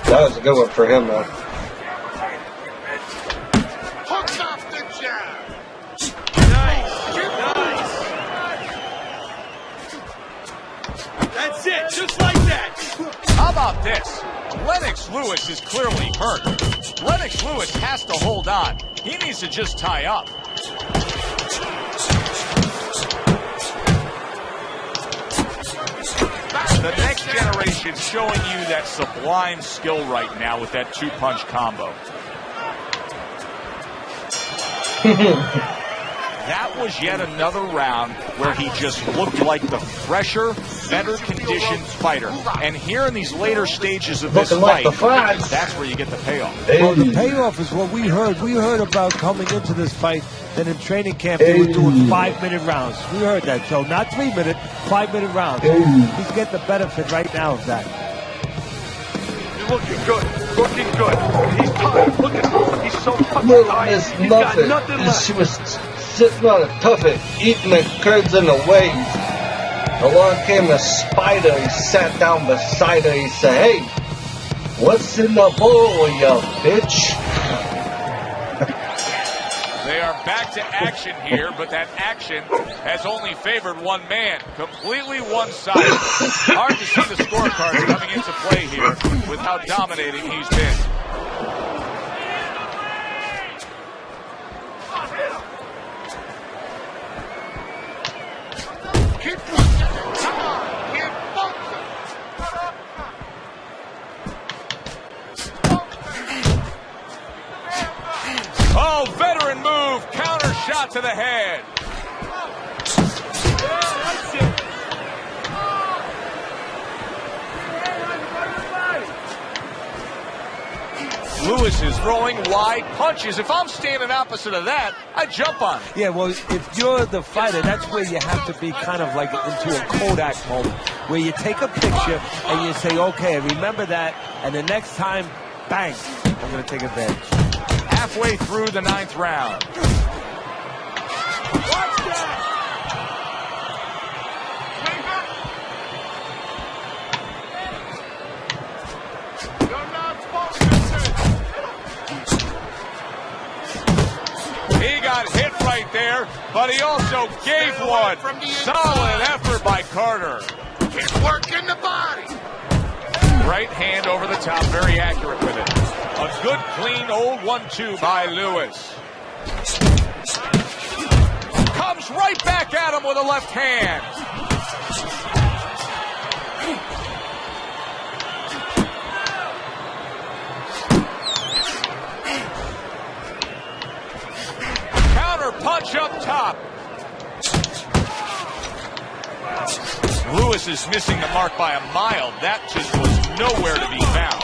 That was a good one for him, though. Hooks off the jab. Nice. That's it, just like that. How about this? Lennox Lewis is clearly hurt. Lennox Lewis has to hold on. He needs to just tie up. The next generation showing you that sublime skill right now with that two-punch combo. That was yet another round where he just looked like the fresher, better conditioned fighter. And here in these later stages of this fight, that's where you get the payoff. Well, the payoff is what we heard. We heard about coming into this fight that in training camp they were doing 5-minute rounds. We heard that. So not 3-minute, 5-minute rounds. He's getting the benefit right now of that. You're looking good. Looking good. He's tired. Look at him. He's so fucking tired. He's got nothing left. She was sitting on a tuffet, eating the curds and the whey. Along came a spider. He sat down beside her. He said, "Hey, what's in the bowl, you bitch?" They are back to action here, but that action has only favored one man, completely one-sided. Hard to see the scorecards coming into play here with how dominating he's been. Keep punching. Come on. Keep punching. Oh, veteran move, counter shot to the head. Lewis is throwing wide punches. If I'm standing opposite of that, I jump on it. Yeah, well, if you're the fighter, that's where you have to be kind of like into a Kodak moment, where you take a picture and you say, okay, remember that, and the next time, bang, I'm going to take advantage. Halfway through the 9th round. Watch that. You're not supposed to. He got hit right there, but he also gave one. Solid effort by Carter. Keep working the body. Right hand over the top, very accurate with it. A good, clean, old 1-2 by Lewis. Comes right back at him with a left hand. Counter punch up top. Lewis is missing the mark by a mile. That just was nowhere to be found.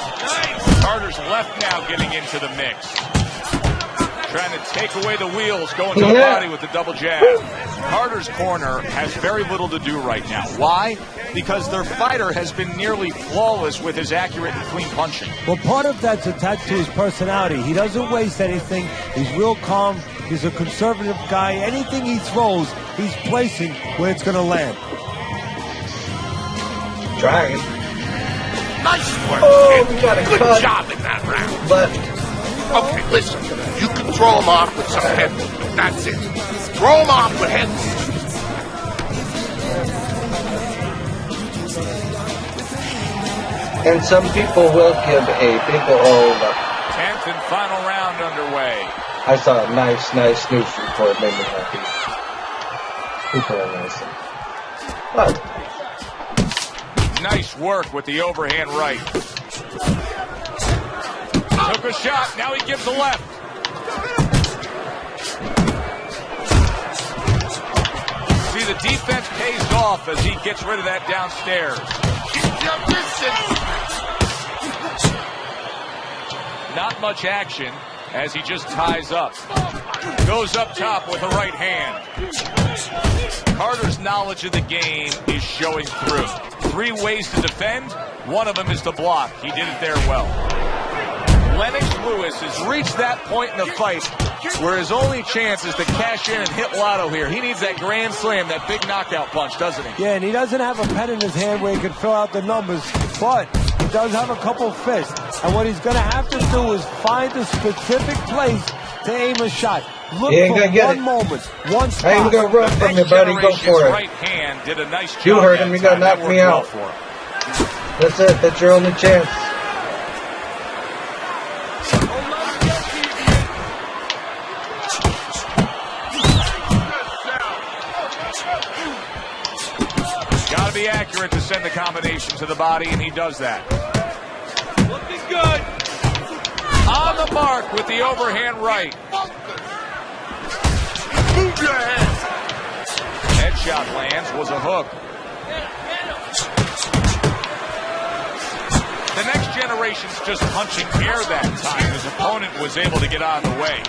Carter's left now getting into the mix. Trying to take away the wheels, going to the body with the double jab. Carter's corner has very little to do right now. Why? Because their fighter has been nearly flawless with his accurate and clean punching. Well, part of that's attached to his personality. He doesn't waste anything. He's real calm. He's a conservative guy. Anything he throws, he's placing where it's going to land. Dragon. Nice work, Oh, kid. we got a Good cut. job in that round. But Okay, listen. You can throw him off with some head movement. That's it. Throw him off with head movement. and some people will give a big old. 10th and final round underway. I saw a nice news report made me happy. People are nice. But Nice work with the overhand right. Took a shot, now he gives the left. See, the defense pays off as he gets rid of that downstairs. Keep your distance. Not much action as he just ties up. Goes up top with the right hand. Carter's knowledge of the game is showing through. 3 ways to defend, One of them is the block. He did it there well. Lennox Lewis has reached that point in the fight where his only chance is to cash in and hit lotto here. He needs that grand slam, that big knockout punch, doesn't he? Yeah, and he doesn't have a pen in his hand where he can fill out the numbers, but he does have a couple fists. And what he's going to have to do is find a specific place to aim a shot. Look for one moment, one spot. I ain't going to run from you, buddy. Go for it. Right hand did a nice job. You heard him. You got to knock me out. That's it. That's your only chance. Got to be accurate to send the combination to the body, and he does that. Looking good. On the mark with the overhand right. Move your head. Headshot lands, was a hook. The next generation's just punching air that time. His opponent was able to get out of the way.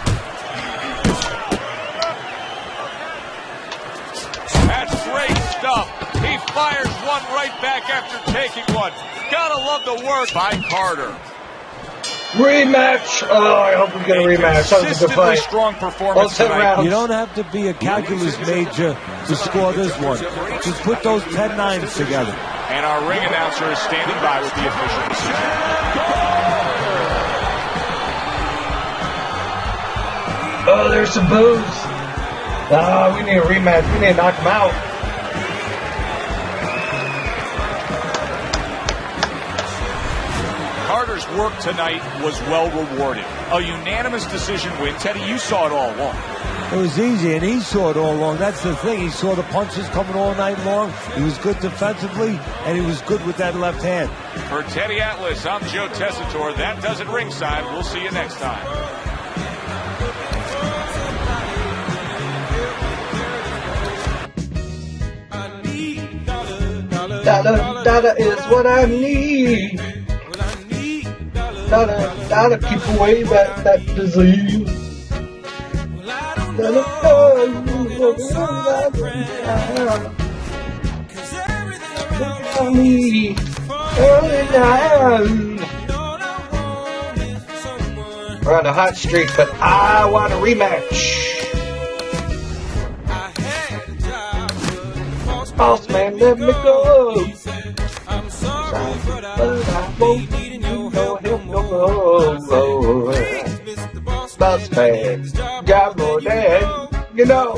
That's great stuff. He fires one right back after taking one. Gotta love the work by Carter. Rematch! Oh, I hope we get a rematch. That was a good fight. Strong performance tonight. You don't have to be a calculus major to score this one. Just put those 10 nines together. And our ring announcer is standing by with the official decision. Oh, there's some boos. Oh, we need a rematch. We need to knock him out. Carter's work tonight was well rewarded. A unanimous decision win. Teddy, you saw it all along. It was easy, and he saw it all along. That's the thing. He saw the punches coming all night long. He was good defensively, and he was good with that left hand. For Teddy Atlas, I'm Joe Tessitore. That does it ringside. We'll see you next time. Dollar is what I need. Dollar keep away that disease. We're on a hot streak, but I want a rematch. Boss man, let me go. I'm sorry, but I won't need no help no more. Boss man, got more than you know.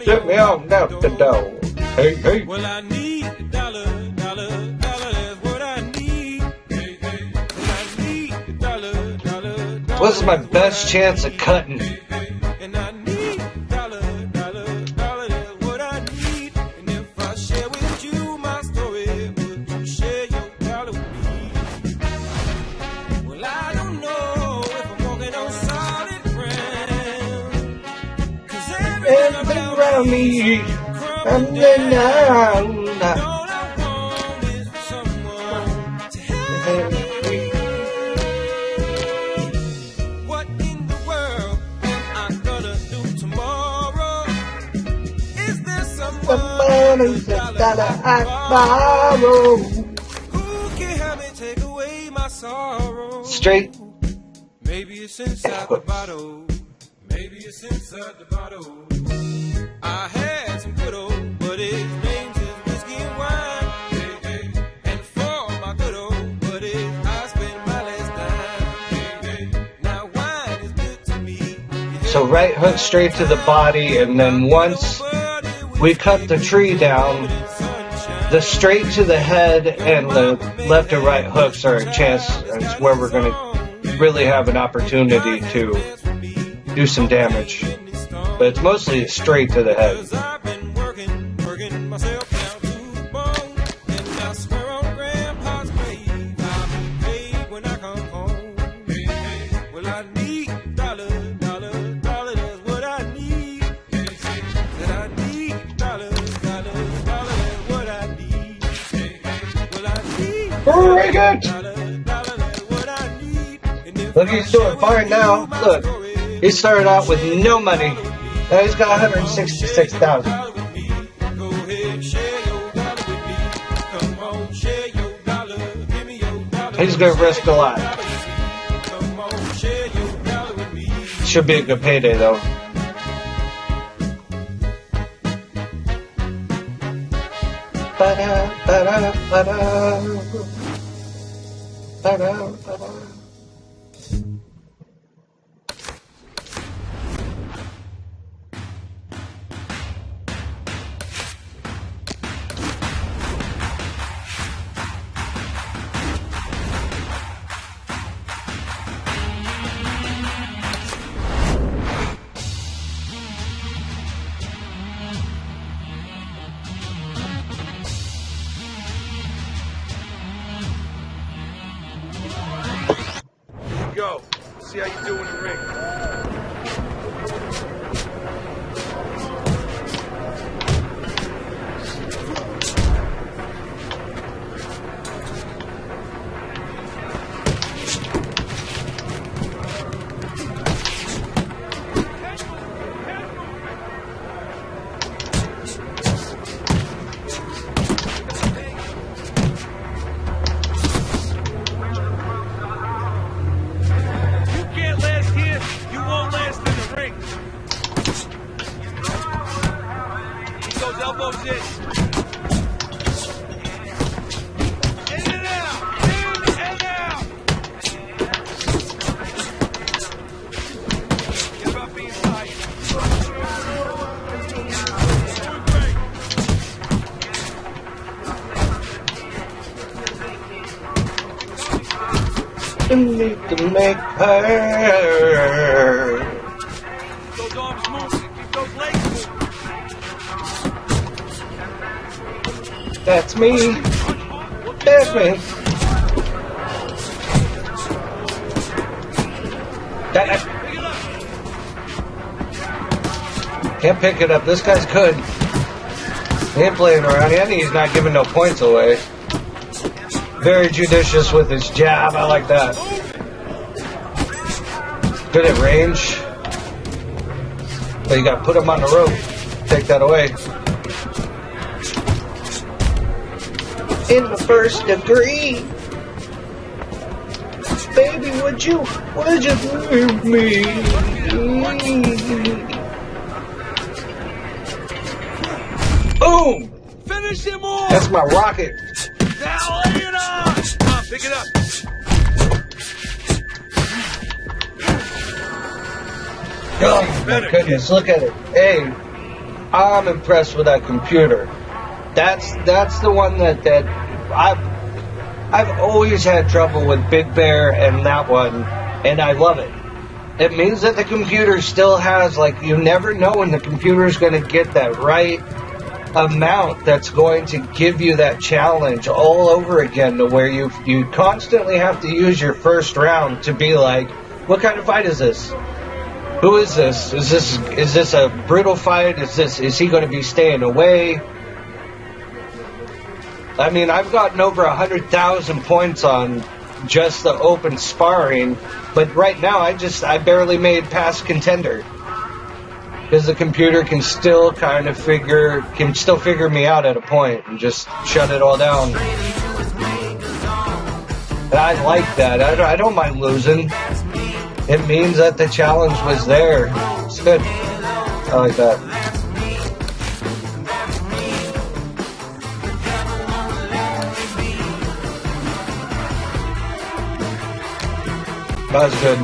Set me on out the door. Hey, hey. Well, I need a dollar is what I need. Hey, hey. Well, I need a dollar. What's my best chance of cutting? And I need a dollar is what I need. And if I share with you my story, would you share your dollar with me? Well, I don't know if I'm walking on solid ground. 'Cause everything around me, I'm down. All I want is someone to help me. What in the world am I gonna do tomorrow? Is there someone who's a dollar I borrow? Who can help me take away my sorrow? Straight. Maybe it's inside the bottle. Maybe it's inside the bottle. I had some good old buddies, names is whiskey and wine. Hey, hey. And for my good old buddies, I spent my last dime. Hey, hey. Now wine is good to me. So right hook straight to the body, and then once we cut the tree down, the straight to the head and the left and right hooks are a chance. That's where we're going to really have an opportunity to do some damage. But it's mostly straight to the head. I've been working myself down to the bone. And I swear on Grandpa's grave, I'll be paid when I come home. Hey, hey. Well, I need dollar, that's what I need. Hey, hey. That I need dollar, that's what I need. Hey, hey. Well, I need bring it! Dollar, that's what I need. Look, he's doing fine now. Look, he started out with no money. Now he's got $166,000. He's gonna risk a lot. Should be a good payday though. Ba-da, ba-da, ba-da. Ba-da, ba-da. Go. See how you do in the ring. Elbows in. In and out. In and out. Get about being tight. Doing great. You need to make her. Those arms moving. Keep those legs moving. That's me. That's me. Can't pick it up. This guy's good. He ain't playing around. And he's not giving no points away. Very judicious with his jab. I like that. Good at range. But you gotta put him on the rope. Take that away. In the first degree. Baby, would you leave me? Boom! Finish him off! That's my rocket. Now lay it on! Come on, pick it up. Oh my goodness, look at it. Hey, I'm impressed with that computer. That's the one that I've always had trouble with Big Bear and that one, and I love it. It means that the computer still has, like, you never know when the computer's going to get that right amount that's going to give you that challenge all over again, to where you constantly have to use your first round to be like, what kind of fight is this? Who is this? Is this a brutal fight? Is he going to be staying away? I mean, I've gotten over 100,000 points on just the open sparring, but right now I barely made past contender, because the computer can still figure me out at a point and just shut it all down. And I like that. I don't mind losing. It means that the challenge was there. It's good. I like that. That was good.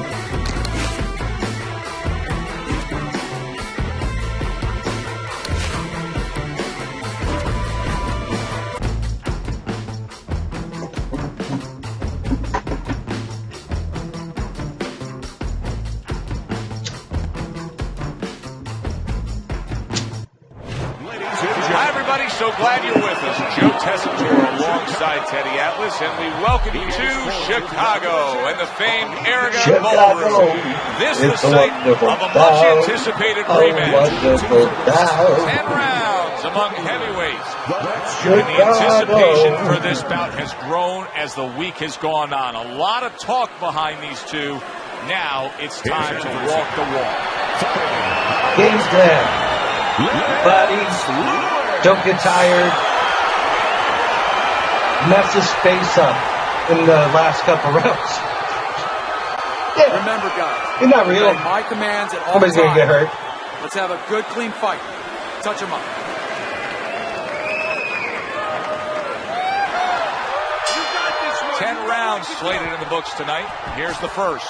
Hi, everybody. So glad you're with us. Joe Tessitore alongside Teddy Atlas, and we welcome you to Chicago and the famed Aragon Ballroom. This is the site of a much-anticipated rematch. 10 rounds among heavyweights. And the anticipation for this bout has grown as the week has gone on. A lot of talk behind these two. Now it's time to walk the walk. Game plan. Buddies, don't get tired. Mess his face up. in the last couple rounds. Yeah. Remember, guys. You're not real. Obey my commands at all Somebody's times. gonna get hurt. Let's have a good, clean fight. Touch him up. 10 rounds slated in the books tonight. Here's the first.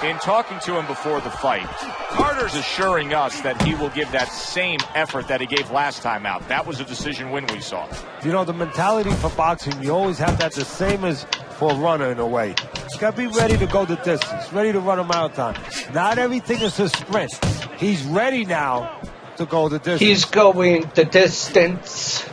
In talking to him before the fight, Carter's assuring us that he will give that same effort that he gave last time out. That was a decision win we saw. You know, the mentality for boxing, you always have that the same as for a runner in a way. You got to be ready to go the distance, ready to run a marathon. Not everything is a sprint. He's ready now to go the distance. He's going the distance.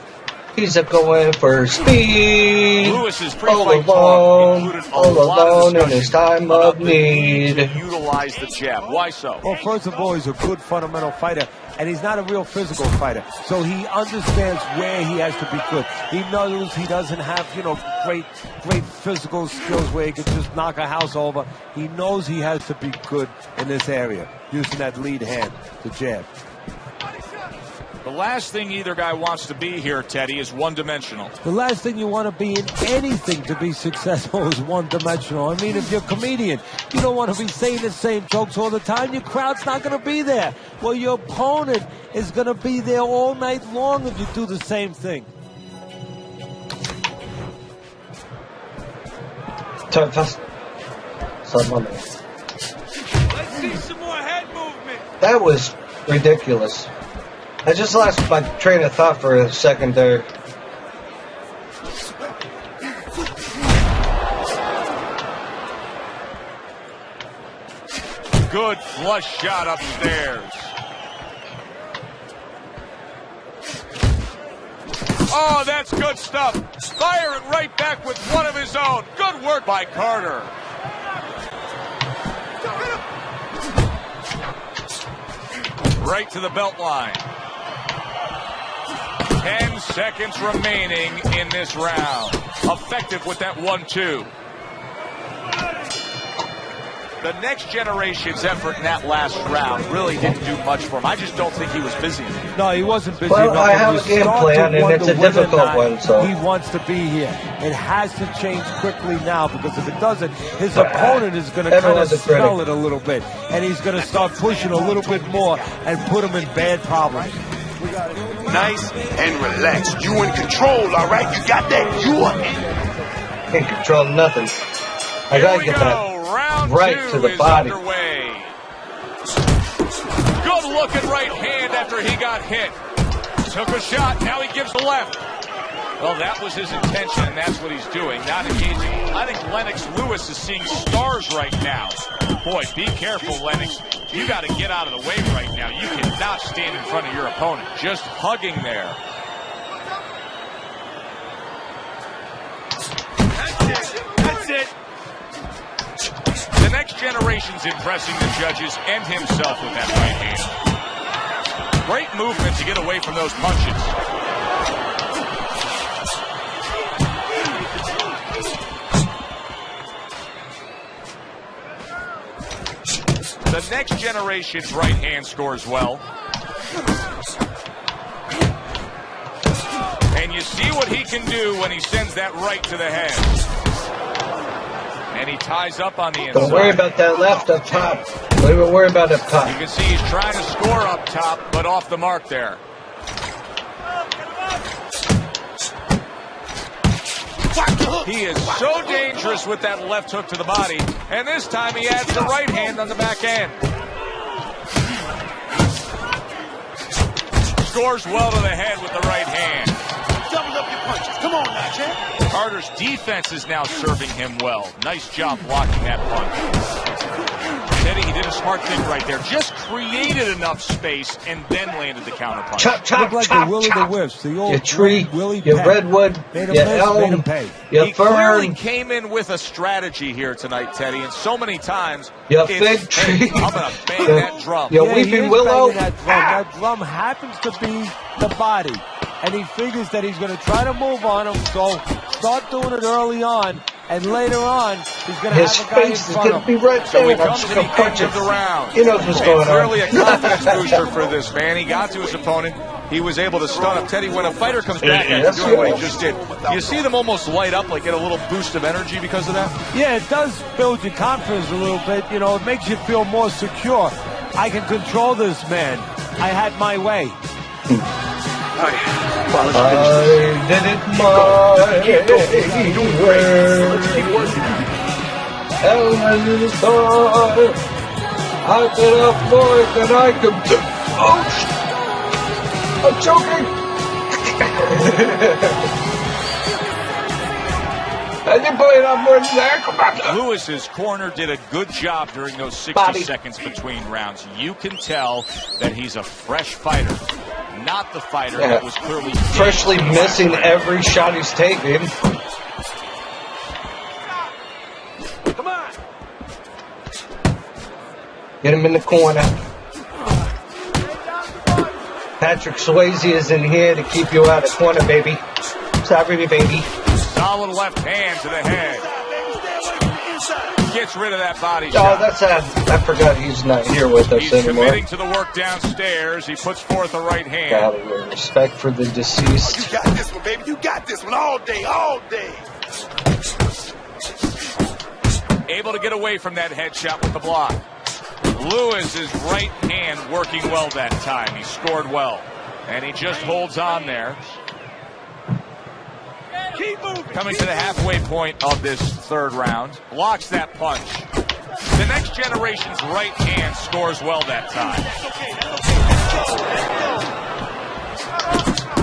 He's going for speed. Lewis's pre-fight talk included all alone in his time of to need. utilize the jab. Why so? Well, first of all, he's a good fundamental fighter, and he's not a real physical fighter. So he understands where he has to be good. He knows he doesn't have, great physical skills where he can just knock a house over. He knows he has to be good in this area, using that lead hand, the jab. The last thing either guy wants to be here, Teddy, is one-dimensional. The last thing you want to be in anything to be successful is one-dimensional. I mean, if you're a comedian, you don't want to be saying the same jokes all the time. Your crowd's not going to be there. Well, your opponent is going to be there all night long if you do the same thing. Turn fast. Let's see some more head movement. That was ridiculous. I just lost my train of thought for a second there. Good flush shot upstairs. Oh, that's good stuff. Firing right back with one of his own. Good work by Carter. Right to the belt line. 10 seconds remaining in this round. Effective with that 1-2. The next generation's effort in that last round really didn't do much for him. I just don't think he was busy enough. No, he wasn't busy Well, enough. I have a game plan, and it's a difficult one, so. He wants to be here. It has to change quickly now, because if it doesn't, his opponent is going to kind of smell it a little bit, and he's going to start pushing a little bit more and put him in bad problems. Nice and relaxed. You in control, all right? You got that? You are in. Can't control nothing. I gotta get that right to the body. Underway. Good looking right hand after he got hit. Took a shot, now he gives the left. Well, that was his intention, and that's what he's doing, not engaging. I think Lennox Lewis is seeing stars right now. Boy, be careful, Lennox. You got to get out of the way right now. You cannot stand in front of your opponent. Just hugging there. That's it. The next generation's impressing the judges and himself with that right hand. Great movement to get away from those punches. The next generation's right hand scores well. And you see what he can do when he sends that right to the head. And he ties up on the inside. Don't worry about that left up top. Don't even worry about up top. You can see he's trying to score up top, but off the mark there. He is so dangerous with that left hook to the body. And this time he adds the right hand on the back end. Scores well to the head with the right hand. Double up your punches. Come on now, champ. Carter's defense is now serving him well. Nice job blocking that punch. Teddy, he did a smart thing right there. Just created enough space and then landed the counter punch. Chop, chop, Like chop, the Willie chop. the Wisp, the old Your tree, Willie your Penn. redwood, Made him your miss, made elm, him pay. your He clearly fern, came in with a strategy here tonight, Teddy, and so many times. your it's, fig tree, hey, I'm going to bang that drum. your Yeah, he weeping is willow. banging That drum. That drum happens to be the body. And he figures that he's going to try to move on him, so start doing it early on, and later on, he's going to His have a guy in face is front going of to him. be right So there. he I'm comes just to going the to punch end of it. the round. He knows what's going on. Clearly a confidence booster for this man. He got to his opponent, he was able to stun him. Teddy, when a fighter comes back and doing what he just did, you see them almost light up, like get a little boost of energy because of that? Yeah, it does build your confidence a little bit. You know, it makes you feel more secure. I can control this man. I had my way. All right. Well, let's finish this. I did it my way. Let's keep working. I did up more than I could do. Oh, I'm choking. I didn't put it on more than that. Come back. Lewis's corner did a good job during those 60 seconds between rounds. You can tell that he's a fresh fighter, not the fighter that was clearly freshly missing every shot he's taking. Come on. Get him in the corner. Patrick Swayze is in here to keep you out of the corner, baby. Sorry, baby. Solid left hand to the head. Gets rid of that body Oh, shot. that's sad. I forgot he's not here with us He's anymore. committing to the work downstairs. He puts forth a right hand. Got it. Respect for the deceased. You got this one, baby. You got this one all day, all day. Able to get away from that headshot with the block. Lewis's right hand working well that time. He scored well. And he just holds on there. Keep moving. Coming to the halfway point of this third round. Blocks that punch. The next generation's right hand scores well that time.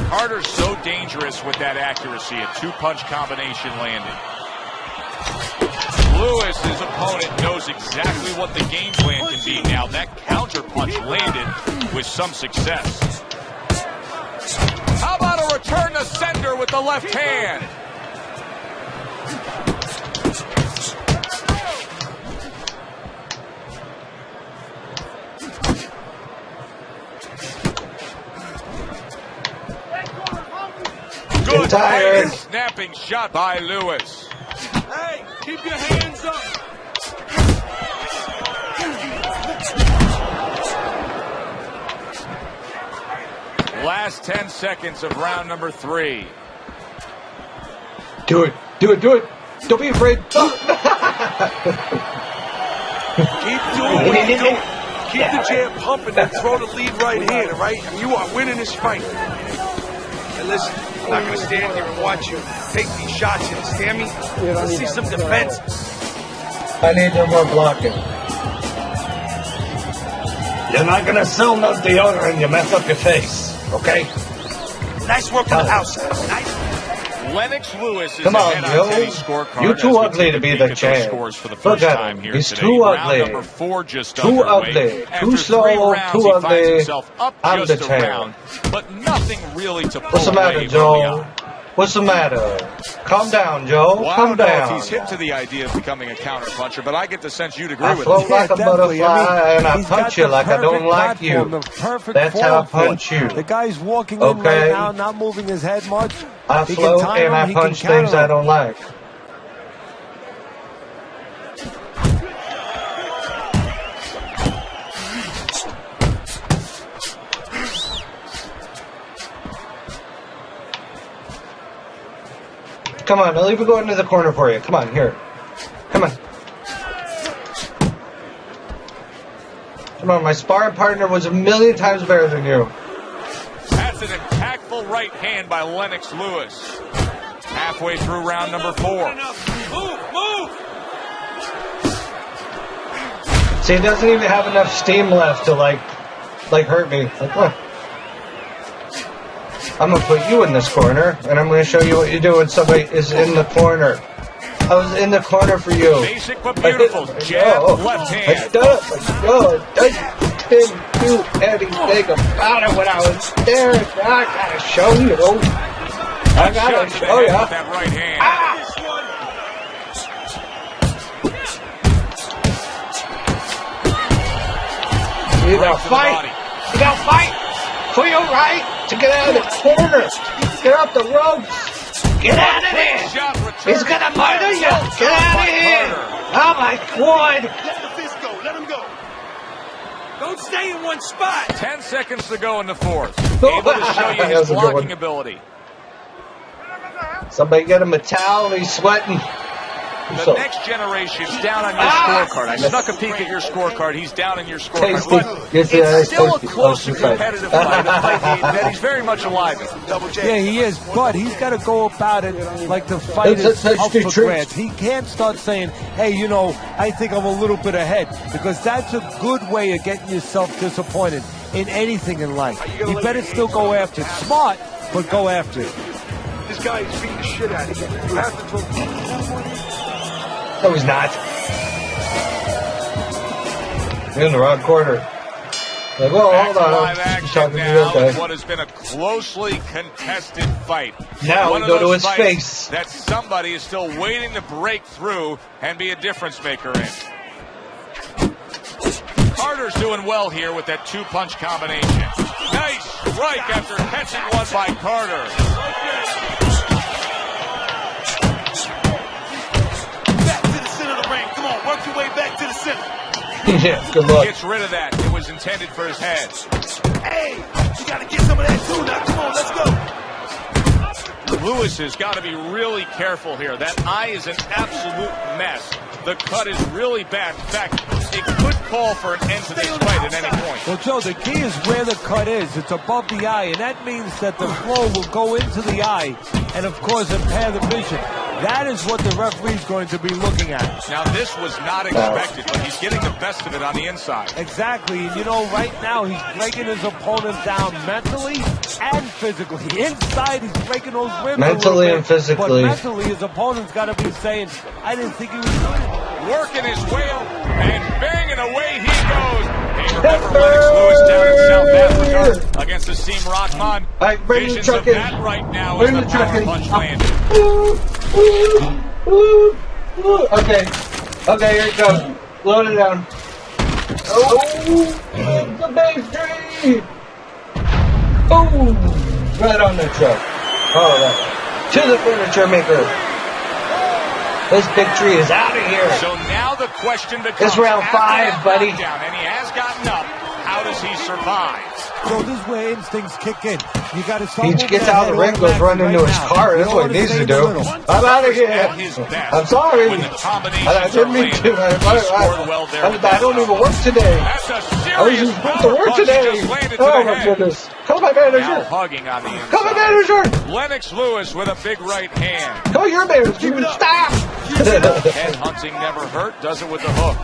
Carter's so dangerous with that accuracy. A two-punch combination landing. Lewis's opponent knows exactly what the game plan can be now. That counter punch landed with some success. How about a return to sender with the left hand? Good tired. Snapping shot by Lewis. Hey, keep your hands up. Last 10 seconds of round number 3. Do it. Do it. Do it. Don't be afraid. Keep doing what you're doing. Keep the jab pumping and throw the lead right hand, all right? And you are winning this fight. And listen, I'm not going to stand here and watch you take these shots. You understand me? Let's see some defense. I need no more blocking. You're not gonna sell no deodorant and you mess up your face, okay? Nice work on the outside. Nice. Lennox Lewis is Come on, ahead Joe. on Teddy's scorecard. You're too as we ugly take to a be peek the at those champ. scores for the Look first at time him. here He's today. too Round ugly. number 4 just Too underway. ugly. After Too 3 slow. rounds, Too he finds ugly. himself up I'm just the a champ. round, but nothing really to pull What's the matter, away Joe? from. What's the matter? Calm down, Joe. Well, I Calm don't know down. if he's hip to the idea of becoming a counterpuncher, but I get the sense you'd agree I with float him. like a definitely. butterfly and I he's punch got you the like I don't perfect like you. platform, the perfect That's how I fall for punch it. you. The guy's walking in Okay. right now, not moving his head much. I He can float time and him, I he can punch counter things I him. don't like. Come on, I'll even go into the corner for you. Come on, here. Come on. Come on, my sparring partner was a million times better than you. That's an impactful right hand by Lennox Lewis. Halfway through round number 4. Move! See, he doesn't even have enough steam left to like hurt me. Like what? I'm gonna put you in this corner, and I'm gonna show you what you do when somebody is in the corner. I was in the corner for you. Basic but beautiful. Jab, left hand. I didn't do anything about it when I was there. I gotta show you. I gotta Shot to the show head you. with that right hand. You Right gotta to the fight. body. You gotta fight for your right to get out of the corner. Get off the ropes. Get out of there. Shot returned. He's gonna murder you. Get out of here. Oh my God. Let the fist go. Let him go. Don't stay in one spot. 10 seconds to go in the fourth. Able to show you his blocking ability. Somebody get him a towel. He's sweating. The next generation's down on your scorecard. I snuck a peek at your scorecard. He's down in your scorecard. But it's still a close and competitive fight, a fight that he's very much alive in. Yeah, he is, but he's got to go about it like the fight is up for grabs. He can't start saying, hey, you know, I think I'm a little bit ahead, because that's a good way of getting yourself disappointed in anything in life. You better still go after it. Smart, but go after it. This guy is beating the shit out of you. You have to throw. No, he's not. You're in the wrong corner. Like, well, hold on. Live action now in what has been a closely contested fight. Now we go to his face. That somebody is still waiting to break through and be a difference maker in. Carter's doing well here with that two-punch combination. Nice strike after catching one by Carter. Work your way back to the center. Yeah, good luck. Gets rid of that. It was intended for his head. Hey, you got to get some of that too now. Come on, let's go. Lewis has got to be really careful here. That eye is an absolute mess. The cut is really bad. In fact, it could call for an end to this fight at any point. Well, Joe, the key is where the cut is. It's above the eye, and that means that the flow will go into the eye and, of course, impair the vision. That is what the referee's going to be looking at. Now, this was not expected, but he's getting the best of it on the inside. Exactly. And, you know, right now he's breaking his opponent down mentally and physically. Inside, he's breaking those ribs mentally and physically. But mentally, his opponent's got to be saying, I didn't think he was doing it. Working his way up and banging away he goes. Hey, remember Lennox Lewis down in South Africa against Asim Rahman? Visions of that right now as the power punch landed. Okay, here it goes. Load it down. Oh, the victory! Boom! Right on the truck. Oh, that. To the furniture maker. This victory is out of here. So now the question becomes, it's round 5, buddy. Knockdown, and he has gotten up. How does he survive? So this is where instincts kick in. You got to start. He gets out of the ring, goes running into his car. That's what he needs to do. I'm out of here. I'm sorry. I didn't mean to. I don't even work today. I was just supposed to work today. Oh my goodness. Call my manager. Now hugging on the inside. Call my manager. Lennox Lewis with a big right hand. Call your manager. Stop. Head hunting never hurt. Does it with the hook.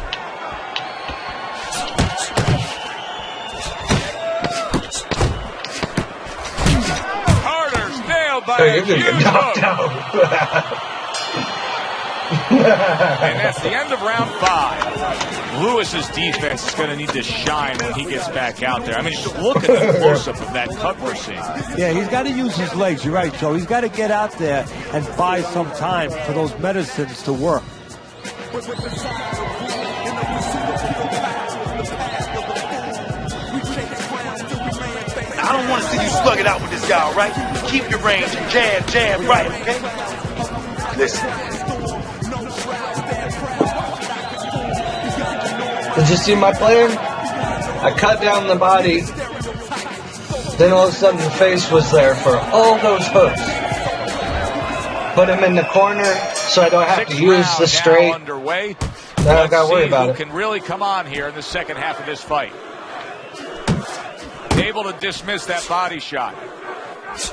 By you're going to get knocked out. And that's the end of round 5. Lewis's defense is going to need to shine when he gets back out there. I mean, just look at the close-up of that cut we're seeing. Yeah, he's got to use his legs. You're right, Joe. He's got to get out there and buy some time for those medicines to work. I don't want to see you slug it out with this guy, all right? Keep your range and jab right, okay? Listen. Did you see my plan? I cut down the body. Then all of a sudden the face was there for all those hooks. Put him in the corner so I don't have to use the straight. Underway. Now I got to worry about it. Can really come on here in the second half of this fight. Able to dismiss that body shot. Takes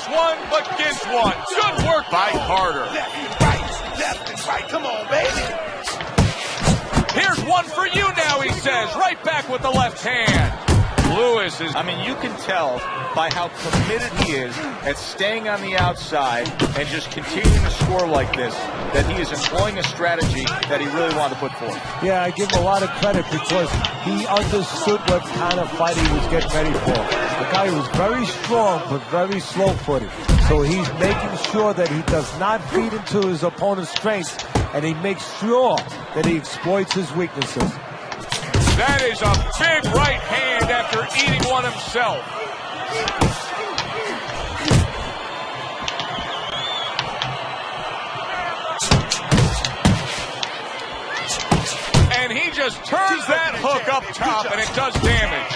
one, but gets one. Good work by Carter. Left and right. Come on, baby. Here's one for you now, he says. Right back with the left hand. Lewis is... I mean, you can tell by how committed he is at staying on the outside and just continuing to score like this, that he is employing a strategy that he really wanted to put forth. Yeah, I give him a lot of credit because he understood what kind of fight he was getting ready for. A guy who was very strong but very slow-footed. So he's making sure that he does not feed into his opponent's strengths, and he makes sure that he exploits his weaknesses. That is a big right hand after eating one himself. And he just just turns that hook up top, and it does damage.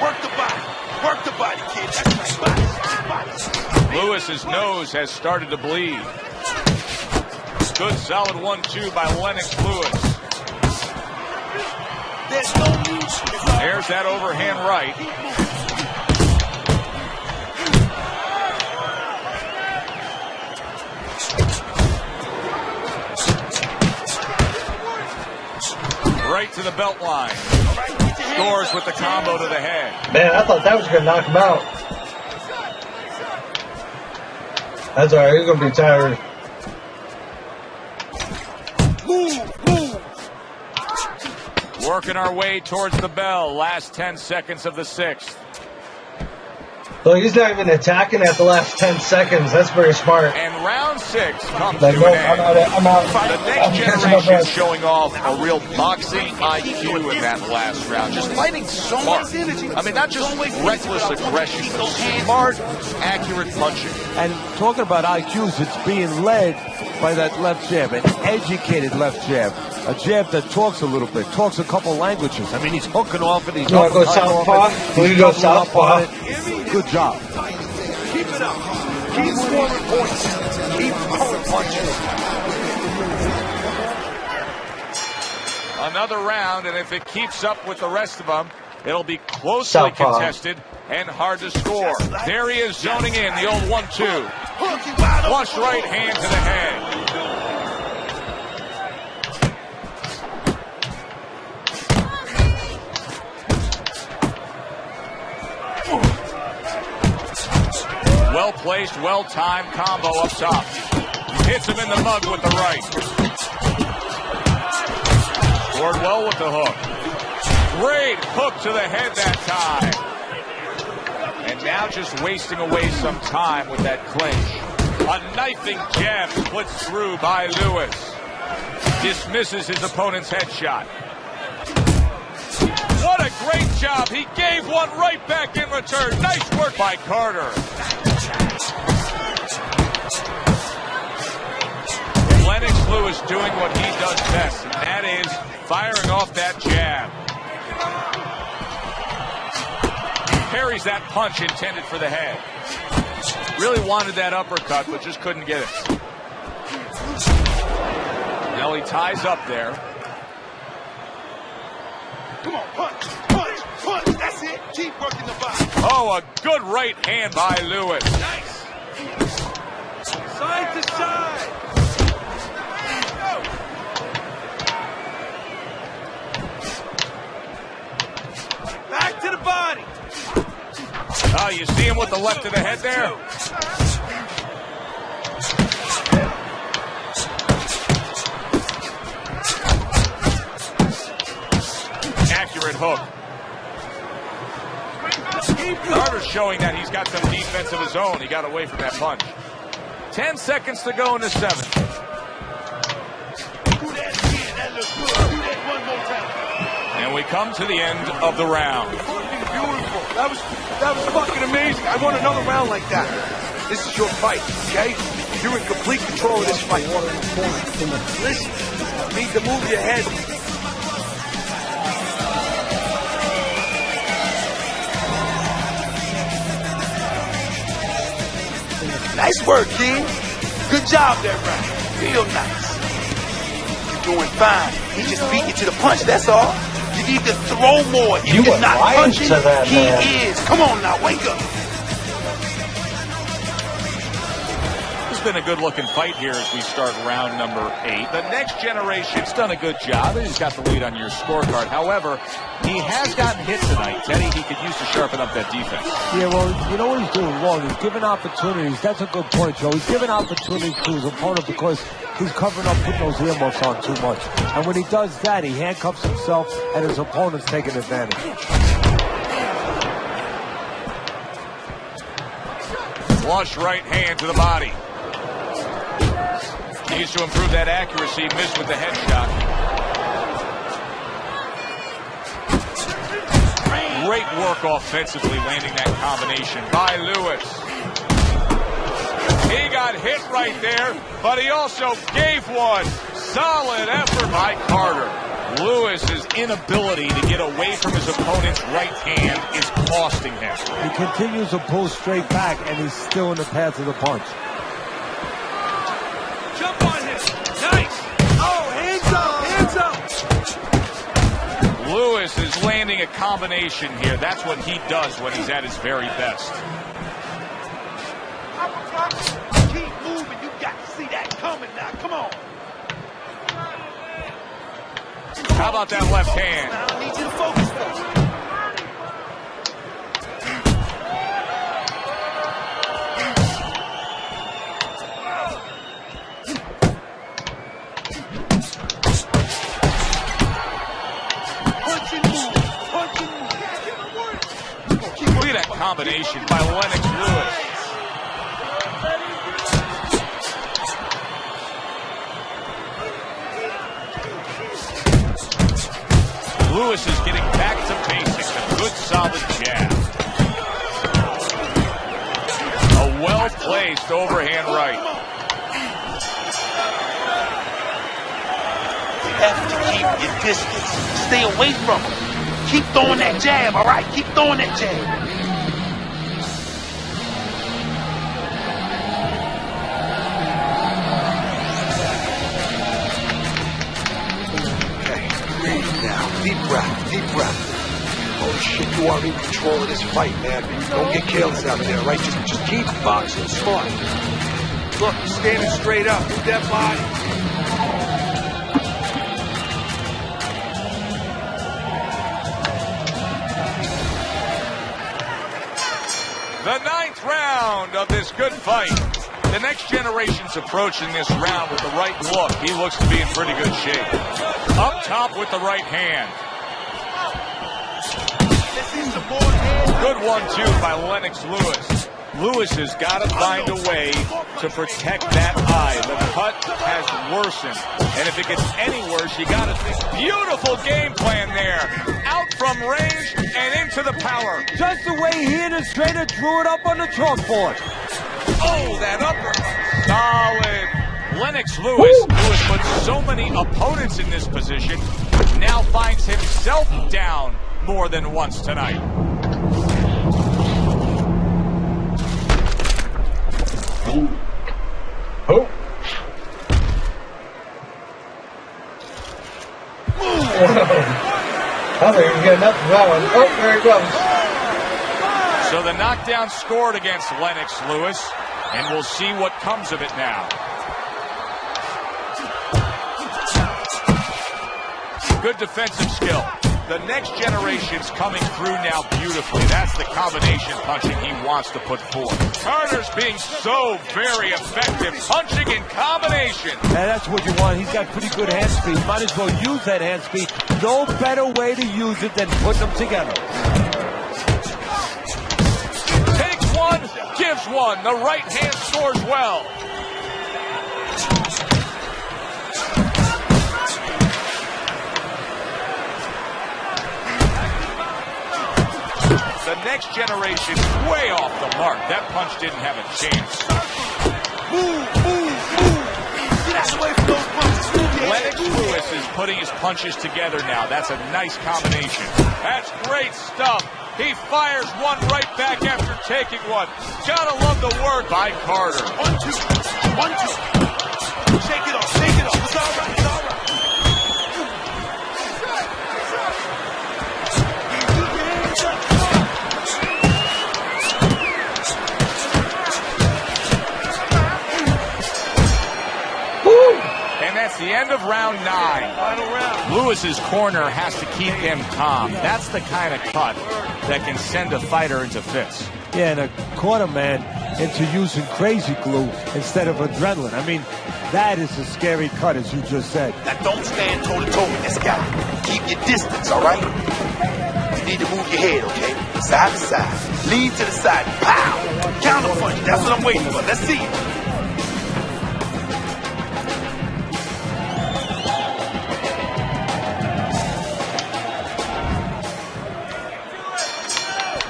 Work the body. Work the body, kid. That's right. Lewis's nose has started to bleed. Good solid 1-2 by Lennox Lewis. There's no need. There's that overhand right. Right to the belt line. Scores with the combo to the head. Man, I thought that was going to knock him out. That's alright, he's going to be tired. Working our way towards the bell. Last 10 seconds of the 6th. So he's not even attacking at the last 10 seconds. That's very smart. And round 6 comes Like, to no, an end. I'm out. The next generation is showing off a real boxing IQ in that last round. Just fighting smart. I mean, not just reckless aggression, but smart, accurate punching. And talking about IQs, it's being led by that left jab, an educated left jab. A jab that talks a little bit, talks a couple languages. I mean, he's hooking off it. He's You want to go southpaw? We go southpaw. Good job. Keep it up. Keep scoring points. Keep throwing punches. Another round, and if it keeps up with the rest of them, it'll be closely contested and hard to score. There he is zoning in, the old 1-2. Flush right hand to the head. Well-placed, well-timed combo up top. Hits him in the mug with the right. Scored well with the hook. Great hook to the head that time. And now just wasting away some time with that clinch. A knifing jab splits through by Lewis. Dismisses his opponent's headshot. What a great job. He gave one right back in return. Nice work by Carter. Lennox Lewis doing what he does best, and that is firing off that jab. Parries that punch intended for the head. Really wanted that uppercut, but just couldn't get it. Now he ties up there. Come on, punch, punch, punch. That's it. Keep working the body. Oh, a good right hand by Lewis. Nice. Side to side. Back to the body. Oh, you see him with the left of the head there? Accurate hook. Carter's showing that he's got some defense of his own. He got away from that punch. 10 seconds to go in the 7th. And we come to the end of the round. Beautiful. That was fucking amazing. I want another round like that. This is your fight, okay? You're in complete control of this fight. Listen, you need to move your head. Nice work, kid. Good job there, Brian. Real nice. You're doing fine. He just beat you to the punch, that's all. You need to throw more. If You you're were not lying punching, to that he man. is. Come on now, wake up. It's been a good-looking fight here as we start round number 8. The next generation's done a good job. He's got the lead on your scorecard. However, he has gotten hit tonight. Teddy, he could use to sharpen up that defense. Yeah, well, you know what he's doing wrong? He's giving opportunities. That's a good point, Joe. He's giving opportunities to his opponent because he's covering up, putting those earmuffs on too much. And when he does that, he handcuffs himself, and his opponent's taking advantage. Flush right hand to the body. Needs to improve that accuracy. Missed with the headshot. Great work offensively, landing that combination by Lewis. He got hit right there, but he also gave one. Solid effort by Carter. Lewis's inability to get away from his opponent's right hand is costing him. He continues to pull straight back, and he's still in the path of the punch. Jump on him. Nice. Oh, hands up, hands up. Lewis is landing a combination here. That's what he does when he's at his very best. Keep moving. You got to see that coming now. Come on. How about that left hand? I need you to focus though. Punch and move. Punch and move. Look at that combination by Lennox Lewis. Lewis is getting back to basics, a good solid jab. A well-placed overhand right. You have to keep your distance. Stay away from him. Keep throwing that jab, all right? Keep throwing that jab. Deep breath. Holy shit, you are in control of this fight, man. Don't get careless out there, right? Just keep boxing smart. Look, you're standing straight up. Move that body. The 9th round of this good fight. The next generation's approaching this round with the right look. He looks to be in pretty good shape. Up top with the right hand. Good 1-2 by Lennox Lewis. Lewis has got to find a way to protect that eye. The cut has worsened. And if it gets any worse, you got to think. Beautiful game plan there. Out from range and into the power. Just the way he and his trainer drew it up on the chalkboard. Oh, that upper. Solid. Lennox Lewis, who has put so many opponents in this position, now finds himself down more than once tonight. Oh. I don't even get enough of that one. Oh, there he goes. So the knockdown scored against Lennox Lewis, and we'll see what comes of it now. Good defensive skill. The next generation's coming through now beautifully. That's the combination punching he wants to put forth. Carter's being so very effective, punching in combination. And that's what you want. He's got pretty good hand speed. Might as well use that hand speed. No better way to use it than put them together. Takes one, gives one. The right hand scores well. The next generation way off the mark. That punch didn't have a chance. Move. Get out of the way from those punches. Lennox Lewis is putting his punches together now. That's a nice combination. That's great stuff. He fires one right back after taking one. Gotta love the work by Carter. 1-2. Shake it off. It's all right. That's the end of round 9. Final round. Lewis's corner has to keep him calm. That's the kind of cut that can send a fighter into fits. Yeah, and a corner man into using crazy glue instead of adrenaline. I mean, that is a scary cut, as you just said. Now don't stand toe-to-toe with this guy. Keep your distance, all right? You need to move your head, okay? Side to side. Lean to the side. Pow! Counter punch. That's what I'm waiting for. Let's see it.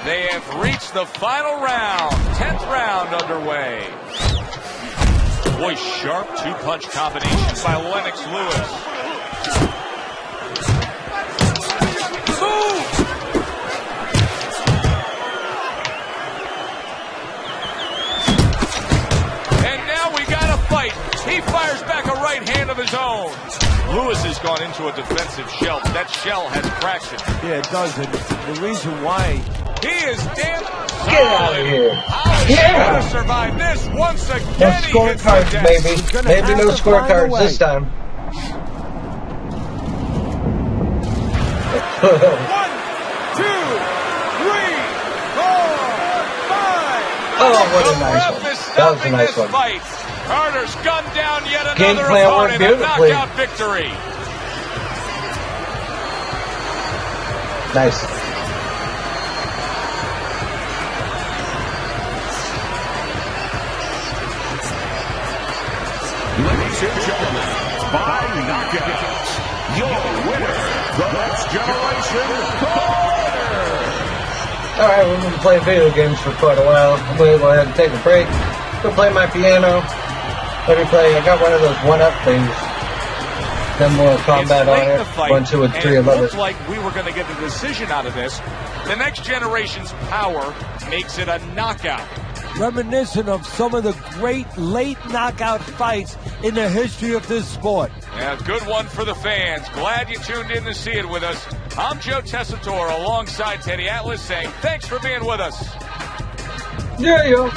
They have reached the final round. 10th round underway. Boy, sharp two-punch combinations by Lennox Lewis. Move! And now we got a fight. He fires back a right hand of his own. Lewis has gone into a defensive shell. That shell has fractured. Yeah, it does. And the reason why... He is damn solid. Get out of here. How is he going to survive this once again? No scorecards, baby. Maybe no scorecards this time. 1, 2, 3, 4, 5. Oh, what a nice one. That was a nice one. Fight. Carter's gunned down yet Game another plan worked opponent. A beautifully. knockout victory. Nice. Ladies and gentlemen, by knockout, your winner, the Next Generation Carter. Alright, we've been playing video games for quite a while. I'm going to go ahead and take a break. Go play my piano. Let me play. I got one of those one-up things. Then Mortal Kombat on it. 1, 2, and 3, 11. It looked like we were going to get a decision out of this. The Next Generation's power makes it a knockout. Reminiscent of some of the great late knockout fights in the history of this sport. Yeah, good one for the fans. Glad you tuned in to see it with us. I'm Joe Tessitore alongside Teddy Atlas saying thanks for being with us. Yeah, yo.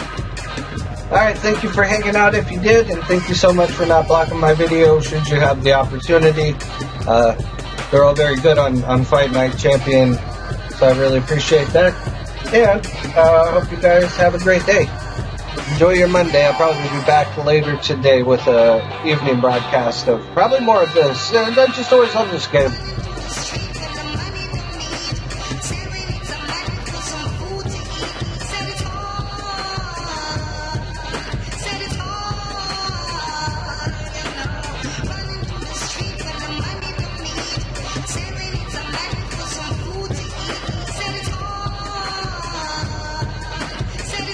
Alright, thank you for hanging out if you did, and thank you so much for not blocking my video should you have the opportunity. They're all very good on Fight Night Champion, so I really appreciate that. And I hope you guys have a great day. Enjoy your Monday. I'll probably be back later today with an evening broadcast of probably more of this. I just always love this game.